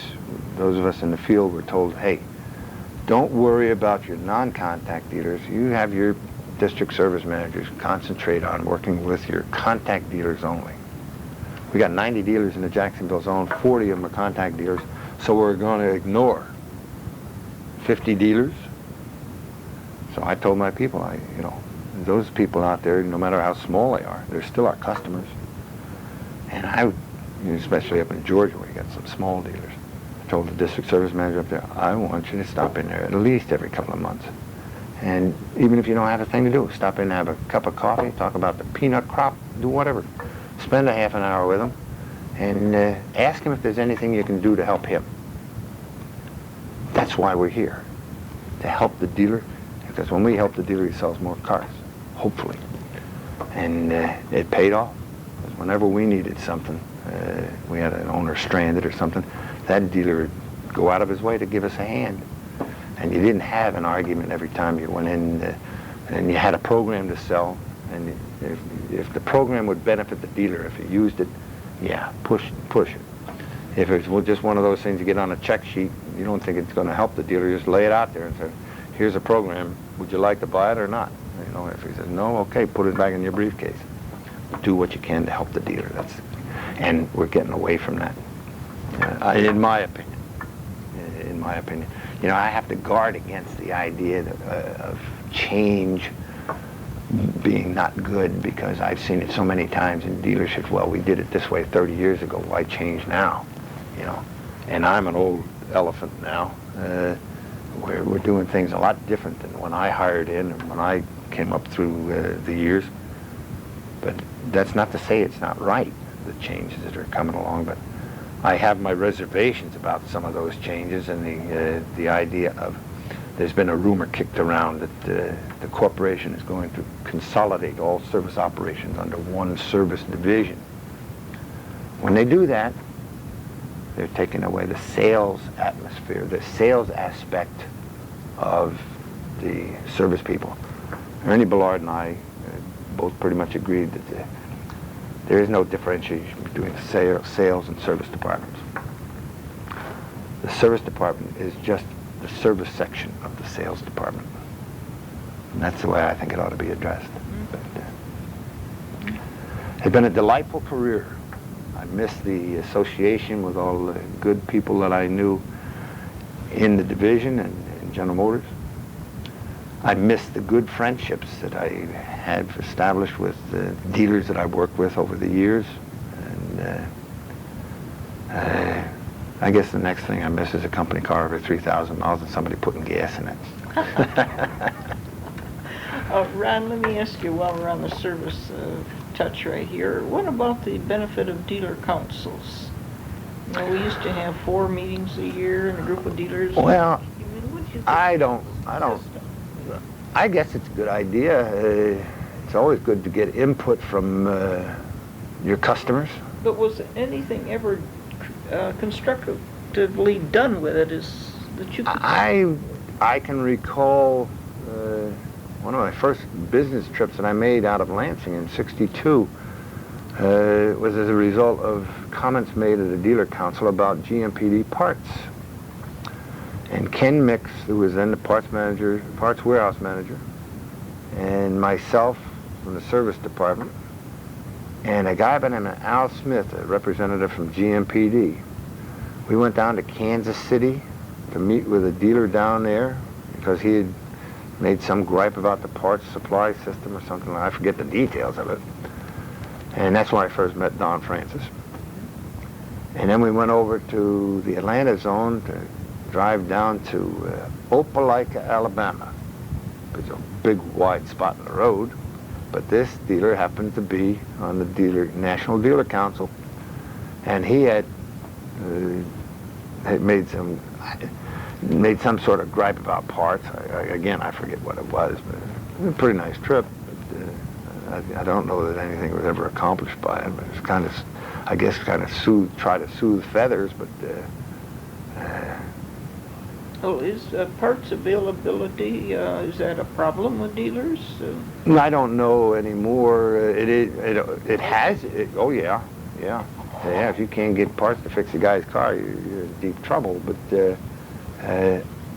those of us in the field were told, hey, don't worry about your non-contact dealers. You have your district service managers concentrate on working with your contact dealers only. We got 90 dealers in the Jacksonville zone, 40 of them are contact dealers, so we're going to ignore 50 dealers. So I told my people, those people out there, no matter how small they are, they're still our customers. And especially up in Georgia where you got some small dealers, I told the district service manager up there, I want you to stop in there at least every couple of months. And even if you don't have a thing to do, stop in and have a cup of coffee, talk about the peanut crop, do whatever. Spend a half an hour with him and ask him if there's anything you can do to help him. That's why we're here, to help the dealer, because when we help the dealer, he sells more cars, hopefully. And it paid off. Because whenever we needed something, we had an owner stranded or something, that dealer would go out of his way to give us a hand. And you didn't have an argument every time you went in, and you had a program to sell, And if the program would benefit the dealer if he used it, yeah, push it. If it's just one of those things you get on a check sheet, you don't think it's going to help the dealer, just lay it out there and say, here's a program, would you like to buy it or not? You know, if he says no, okay, put it back in your briefcase. Do what you can to help the dealer. And we're getting away from that, in my opinion. In my opinion, you know, I have to guard against the idea of change being not good, because I've seen it so many times in dealerships. Well, we did it this way 30 years ago. Why change now? You know, and I'm an old elephant now. We're doing things a lot different than when I hired in and when I came up through the years. But that's not to say it's not right, the changes that are coming along. But I have my reservations about some of those changes, and the idea of, there's been a rumor kicked around that the corporation is going to consolidate all service operations under one service division. When they do that, they're taking away the sales atmosphere, the sales aspect of the service people. Ernie Ballard and I both pretty much agreed that there is no differentiation between the sales and service departments. The service department is just the service section of the sales department. And that's the way I think it ought to be addressed. But, it's been a delightful career. I miss the association with all the good people that I knew in the division and in General Motors. I miss the good friendships that I had established with the dealers that I worked with over the years. And I guess the next thing I miss is a company car over 3,000 miles and somebody putting gas in it.
Ron, let me ask you, while we're on the service touch right here, what about the benefit of dealer councils? You know, we used to have 4 meetings a year and a group of dealers.
Well,
what do you think?
I guess it's a good idea. It's always good to get input from your customers.
But was anything ever constructively done with it? Is that you could...
I can recall one of my first business trips that I made out of Lansing in '62 was as a result of comments made at a dealer council about GMPD parts. And Ken Mix, who was then the parts warehouse manager, and myself from the service department, and a guy by the name of Al Smith, a representative from GMPD. We went down to Kansas City to meet with a dealer down there because he had made some gripe about the parts supply system or something. I forget the details of it. And that's when I first met Don Francis. And then we went over to the Atlanta zone to drive down to Opelika, Alabama. It's a big, wide spot in the road. But this dealer happened to be on the National Dealer Council, and he had made some sort of gripe about parts. Again, I forget what it was, but it was a pretty nice trip. But, I don't know that anything was ever accomplished by it. But it's kind of, I guess, try to soothe feathers. But
is parts availability, is that a problem with dealers?
I don't know anymore. It has. Oh yeah. If you can't get parts to fix a guy's car, you're in deep trouble. But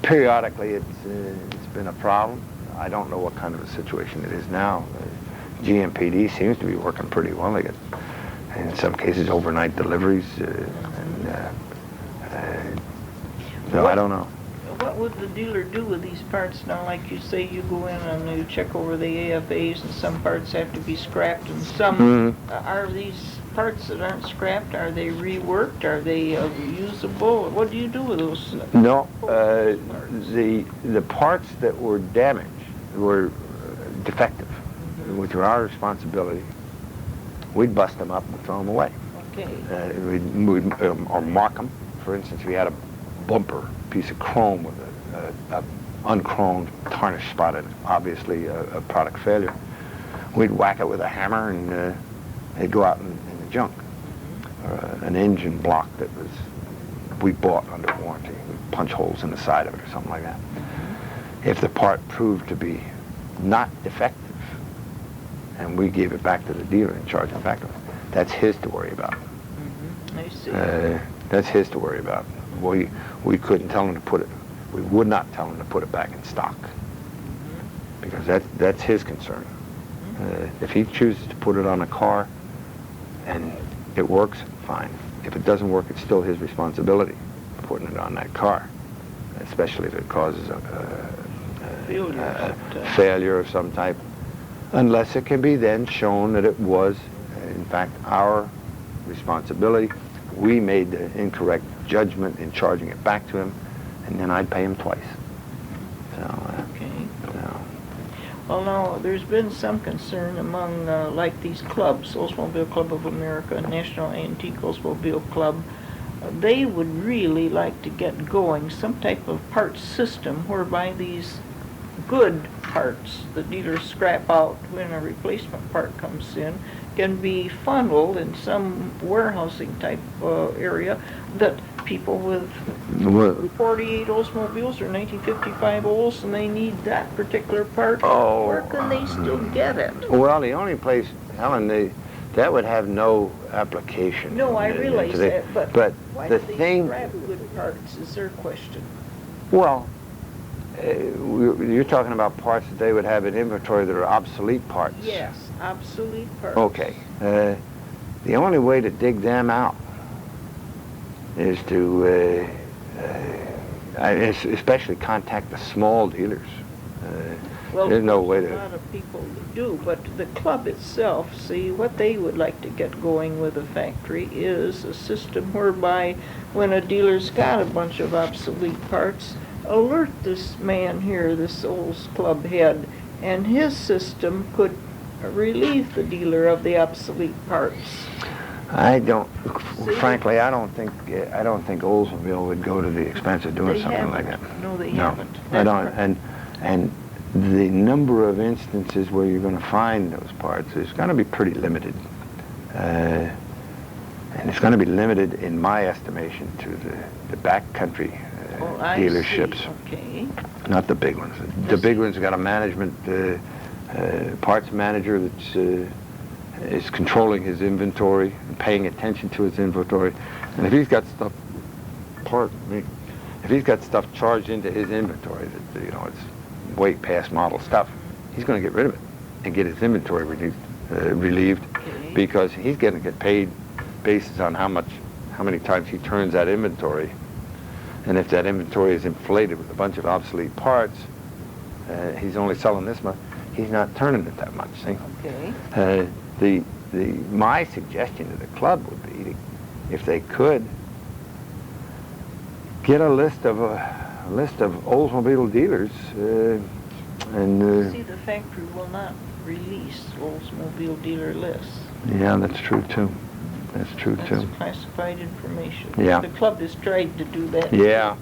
periodically, it's been a problem. I don't know what kind of a situation it is now. GMPD seems to be working pretty well. They get, in some cases, overnight deliveries. So I don't know.
What would the dealer do with these parts now? Like you say, you go in and you check over the AFAs, and some parts have to be scrapped, and some are these parts that aren't scrapped? Are they reworked? Are they usable? What do you do with those?
No, the parts that were damaged were defective, which were our responsibility. We'd bust them up and throw them away.
Okay.
We'd or mark them. For instance, we had a bumper piece of chrome with a unchromed tarnish spot in it, obviously a product failure. We'd whack it with a hammer and it'd go out in the junk. An engine block that we bought under warranty. We'd punch holes in the side of it or something like that. If the part proved to be not defective and we gave it back to the dealer and charged it back to him. That's his to worry about.
I see.
That's his to worry about. We couldn't tell him to put it. We would not tell him to put it back in stock because that's his concern. If he chooses to put it on a car and it works, fine. If it doesn't work, it's still his responsibility putting it on that car, especially if it causes a failure of some type, unless it can be then shown that it was, in fact, our responsibility. We made the incorrect judgment in charging it back to him, and then I'd pay him twice.
Okay. Well, now, there's been some concern among, like these clubs, Oldsmobile Club of America, National Antique Oldsmobile Club. They would really like to get going some type of parts system whereby these good parts the dealers scrap out when a replacement part comes in can be funneled in some warehousing type area that people with 48 Oldsmobiles or 1955 Olds and they need that particular part, where can they still get it?
Well, the only place, Helen, that would have no application.
No, I realize that, but why
the
do they
thing,
scrap good parts is their question.
Well, you're talking about parts that they would have in inventory that are obsolete parts.
Yes, obsolete parts.
Okay. The only way to dig them out is to especially contact the small dealers.
Well,
there's no way
a lot of people do, but the club itself, see, what they would like to get going with the factory is a system whereby when a dealer's got a bunch of obsolete parts, alert this man here, this Olds club head, and his system could relieve the dealer of the obsolete parts.
Frankly, I don't think Oldsmobile would go to the expense of doing something like that.
No, they haven't.
I don't. And the number of instances where you're going to find those parts is going to be pretty limited. And it's going to be limited, in my estimation, to the backcountry dealerships.
Okay.
Not the big ones. The big ones have got a management, parts manager that's is controlling his inventory and paying attention to his inventory. And if he's got stuff, if he's got stuff charged into his inventory that it's way past model stuff, he's going to get rid of it and get his inventory relieved because he's going to get paid basis on how many times he turns that inventory. And if that inventory is inflated with a bunch of obsolete parts, he's only selling this much. He's not turning it that much. See?
Okay.
My suggestion to the club would be, if they could, get a list of Oldsmobile dealers and.
See, the factory will not release Oldsmobile dealer lists.
Yeah, that's true too. That's true too.
That's classified information.
Yeah.
The club has tried to do that.
Yeah.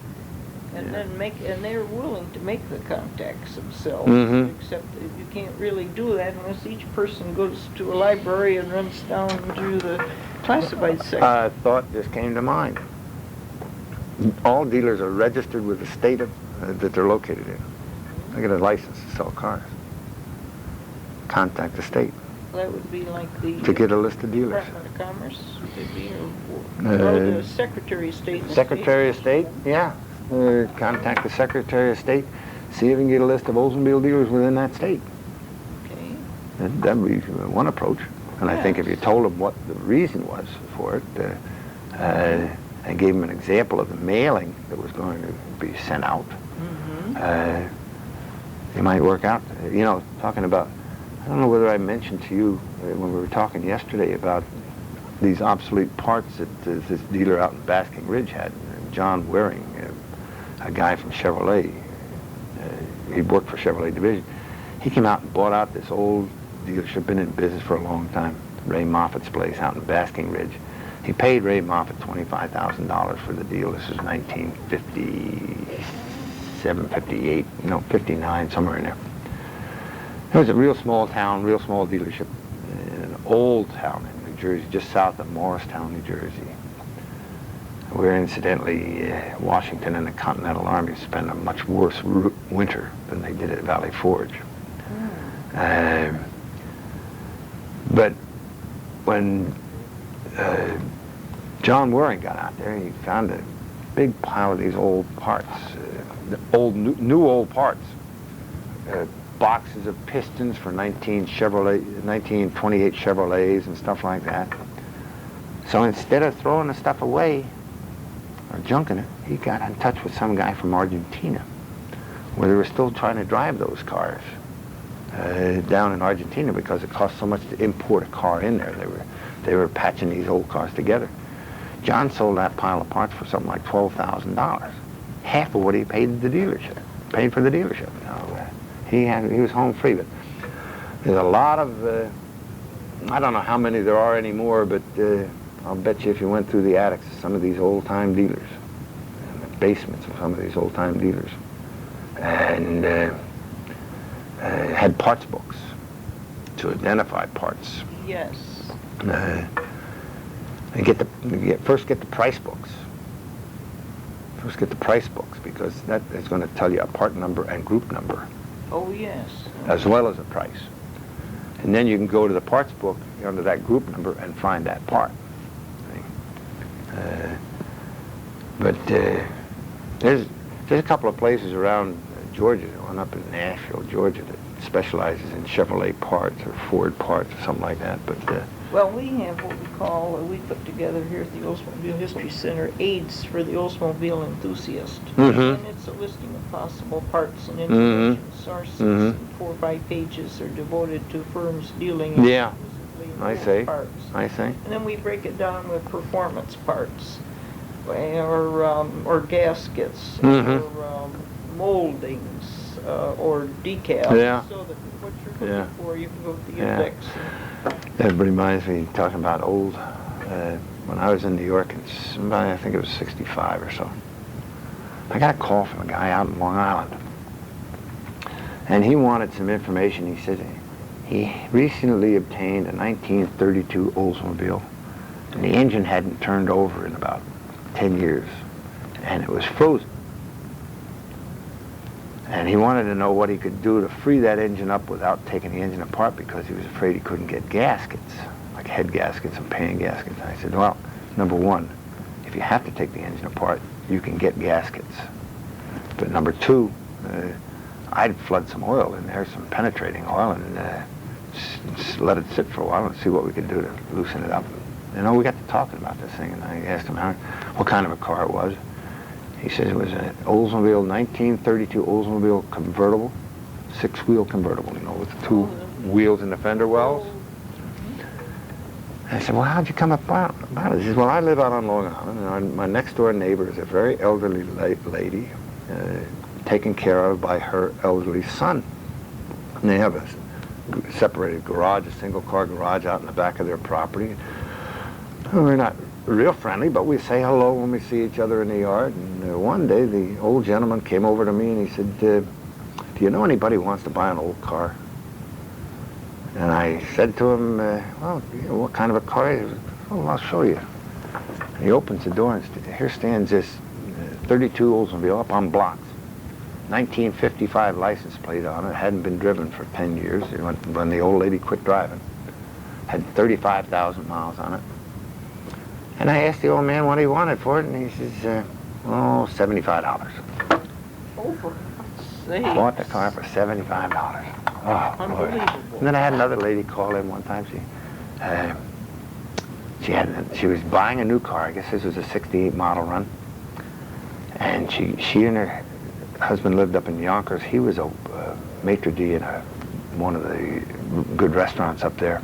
And then they're willing to make the contacts themselves.
Mm-hmm.
Except that you can't really do that unless each person goes to a library and runs down through the classified section.
A thought just came to mind. All dealers are registered with the state that they're located in. They get a license to sell cars. Contact the state.
That would be like the
to get a list of dealers.
Department of Commerce, would be, or the Secretary of State.
Secretary of State, yeah. Contact the Secretary of State, see if you can get a list of Oldsmobile dealers within that state.
Okay.
That would be one approach. And I think if you told them what the reason was for it, and gave them an example of the mailing that was going to be sent out, it might work out. Talking about, I don't know whether I mentioned to you when we were talking yesterday about these obsolete parts that this dealer out in Basking Ridge had, John Waring, a guy from Chevrolet. He worked for Chevrolet Division. He came out and bought out this old dealership, been in business for a long time, Ray Moffat's place out in Basking Ridge. He paid Ray Moffat $25,000 for the deal. This is 1957, 58, 59, somewhere in there. It was a real small town, real small dealership in an old town in New Jersey, just south of Morristown, New Jersey, where incidentally Washington and the Continental Army spent a much worse winter than they did at Valley Forge.
But when John Waring got out there, he found a big pile of these old parts, new old parts. Boxes of pistons for 1928 Chevrolets and stuff like that. So instead of throwing the stuff away or junking it, he got in touch with some guy from Argentina, where they were still trying to drive those cars down in Argentina because it cost so much to import a car in there. They were patching these old cars together. John sold that pile of parts for something like $12,000, half of what he paid the dealership. Paid for the dealership. He was home free, but there's a lot of, I don't know how many there are anymore, but I'll bet you if you went through the attics of some of these old-time dealers, and the basements of some of these old-time dealers, and had parts books to identify parts.
Yes.
And first get the price books. First get the price books, because that is going to tell you a part number and group number.
Oh, yes.
As well as a price. And then you can go to the parts book under that group number and find that part. There's a couple of places around Georgia, one up in Nashville, Georgia, that specializes in Chevrolet parts or Ford parts or something like that. But
well, we have what we call, we put together here at the Oldsmobile History Center, aids for the Oldsmobile enthusiast. And it's a listing of possible parts and information sources. And 4 or 5 pages are devoted to firms dealing exclusively in those parts.
I see.
And then we break it down with performance parts, or gaskets, or moldings, or decals. So that what you're looking for, you can go to the index.
That reminds me, talking about old, when I was in New York, I think it was 65 or so, I got a call from a guy out in Long Island. And he wanted some information. He said he recently obtained a 1932 Oldsmobile, and the engine hadn't turned over in about 10 years, and it was frozen. And he wanted to know what he could do to free that engine up without taking the engine apart, because he was afraid he couldn't get gaskets, like head gaskets and pan gaskets. And I said, well, number one, if you have to take the engine apart, you can get gaskets. But number two, I'd flood some oil in there, some penetrating oil, and just let it sit for a while and see what we could do to loosen it up. You know, we got to talking about this thing, and I asked him what kind of a car it was. He said it was an Oldsmobile, 1932 Oldsmobile convertible, 6-wheel convertible, you know, with the 2 wheels in the fender wells. I said, well, how'd you come about it? He says, well, I live out on Long Island, and my next-door neighbor is a very elderly lady, taken care of by her elderly son. And they have a separated garage, a single-car garage out in the back of their property. We're not real friendly, but we say hello when we see each other in the yard. And one day, the old gentleman came over to me and he said, do you know anybody who wants to buy an old car? And I said to him, well, you know, what kind of a car? He said, oh, I'll show you. And he opens the door and here stands this 32 Oldsmobile up on blocks. 1955 license plate on it. Hadn't been driven for 10 years when the old lady quit driving. Had 35,000 miles on it. And I asked the old man what he wanted for it, and he says, oh, $75.
Oh, for God's sake.
Bought the car for $75. Oh,
unbelievable.
Boy. And then I had another lady call in one time. She was buying a new car. I guess this was a 68 model run. And she and her husband lived up in Yonkers. He was a maitre d' in one of the good restaurants up there.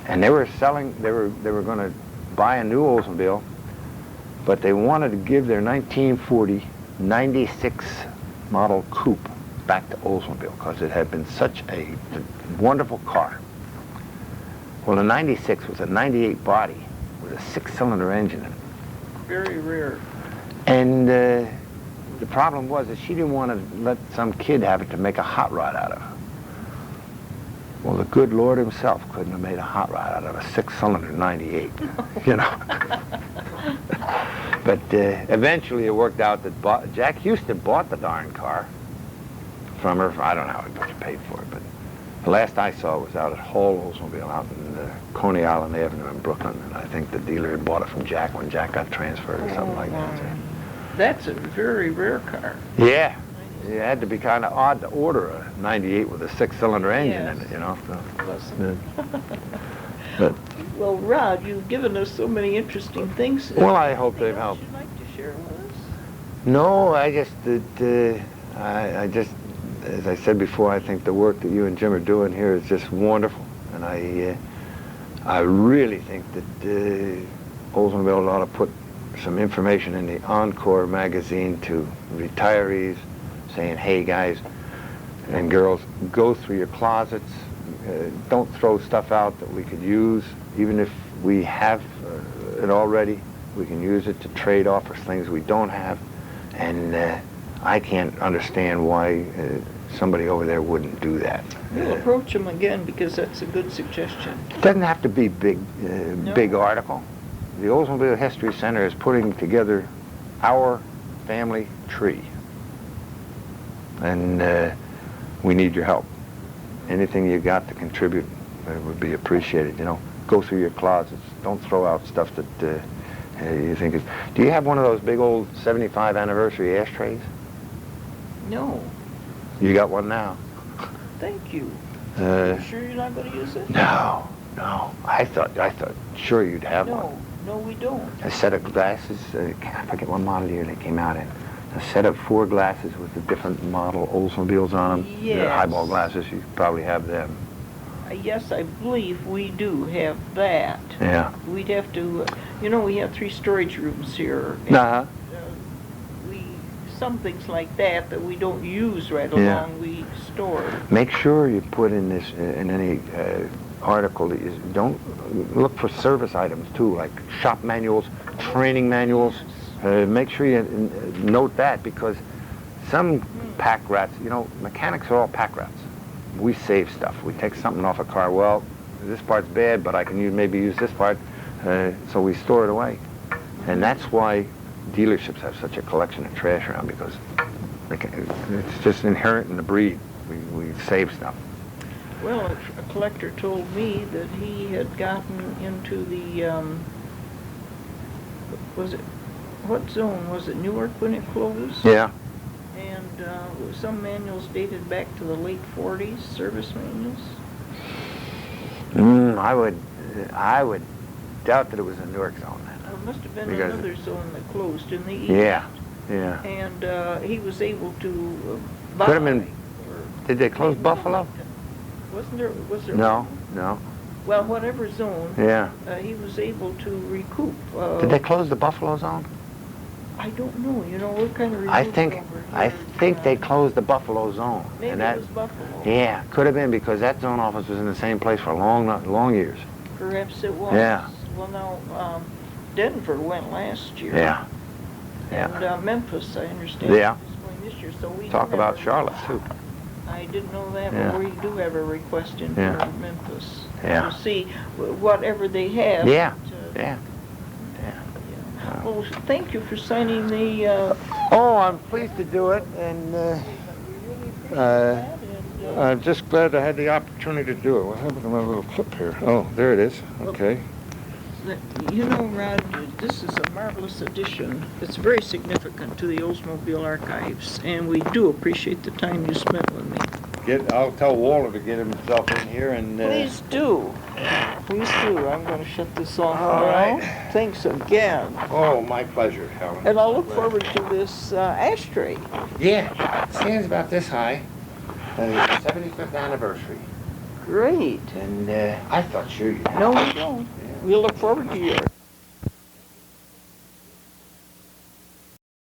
And they were going to buy a new Oldsmobile, but they wanted to give their 1940 96 model coupe back to Oldsmobile because it had been such a wonderful car. Well, the 96 was a 98 body with a 6-cylinder engine in it.
Very rare.
And the problem was that she didn't want to let some kid have it to make a hot rod out of it. Well, the good Lord himself couldn't have made a hot rod out of a 6-cylinder 98, you know. But eventually it worked out that Jack Houston bought the darn car from her. I don't know how much he paid for it, but The last I saw was out at Hall Oldsmobile out in Coney Island Avenue in Brooklyn, and I think the dealer had bought it from Jack when Jack got transferred or something like that.
That's a very rare car.
Yeah. It had to be kind of odd to order a 98 with a 6-cylinder engine in
Yes.
it, you know. So.
Wasn't
But,
Well, Rod, you've given us so many interesting things.
well, I hope they've
Anything else
helped.
you'd like to share with us?
No, I just, I just, as I said before, I think the work that you and Jim are doing here is just wonderful, and I really think that Oldsmobile ought to put some information in the Encore magazine to retirees, saying, hey guys and girls, go through your closets, don't throw stuff out that we could use, even if we have it already, we can use it to trade off for things we don't have, and I can't understand why somebody over there wouldn't do that.
We'll approach them again because that's a good suggestion.
It doesn't have to be big,
No.
big article. The Oldsmobile History Center is putting together our family tree, and we need your help. Anything you got to contribute would be appreciated. You know, go through your closets. Don't throw out stuff that you think is. Do you have one of those big old 75 anniversary ashtrays?
No,
You got one now.
thank you.
Uh,
You sure you're not going to use it?
no. I thought sure you'd have one.
No, we don't.
A set of glasses, I forget what model year they came out in. A set of 4 glasses with the different model Oldsmobiles on them.
Yes.
They're highball glasses, you probably have them.
Yes, I believe we do have that.
Yeah.
We'd have to, we have 3 storage rooms here. And,
Uh-huh.
some things like that we don't use right
Yeah.
along, we store.
Make sure you put in this, in any article, that you don't look for service items too, like shop manuals, training manuals. Make sure you note that, because some pack rats, mechanics are all pack rats. We save stuff. We take something off a car. Well, this part's bad, but I can maybe use this part, so we store it away. And that's why dealerships have such a collection of trash around, because it's just inherent in the breed. We save stuff.
Well, a collector told me that he had gotten into the, what zone? Was it Newark when it closed?
Yeah.
And some manuals dated back to the late 40s, service manuals.
I would doubt that it was a Newark zone then.
Well, it must have been
Because-
another zone that closed in the east.
Yeah.
And he was able to buy.
Could have been-
or
Did they close
maybe
Buffalo?
Was there?
No.
Well, whatever zone,
Yeah.
he was able to recoup.
Did they close the Buffalo zone?
I don't know, we're kind of
I
removed
think
over here.
they closed the Buffalo zone.
Maybe
and
it
that,
was Buffalo.
Yeah, could have been, because that zone office was in the same place for long years.
Perhaps it was.
Yeah.
Well, now, Denver went last year.
Yeah.
And Memphis, I understand,
Yeah.
is going this year. So we
Talk
do
about
have
Charlotte too.
I didn't know that,
Yeah.
but we do have a request in
Yeah.
for Memphis.
Yeah.
To see whatever they have.
Yeah.
to-
Yeah.
Well, thank you for signing the,
Oh, I'm pleased to do it, and I'm just glad I had the opportunity to do it. What happened to my little clip here? Oh, there it is. Okay.
Rod, this is a marvelous addition. It's very significant to the Oldsmobile archives, and we do appreciate the time you spent with me.
I'll tell Walter to get himself in here and.
Please do. Please do. I'm going to shut this off
All
now.
right.
Thanks again.
Oh, my pleasure, Helen.
And I'll look forward to this ashtray.
Yeah, it stands about this high. 75th anniversary.
Great.
And I thought sure you'd have
No,
it.
we don't. We'll look forward to yours.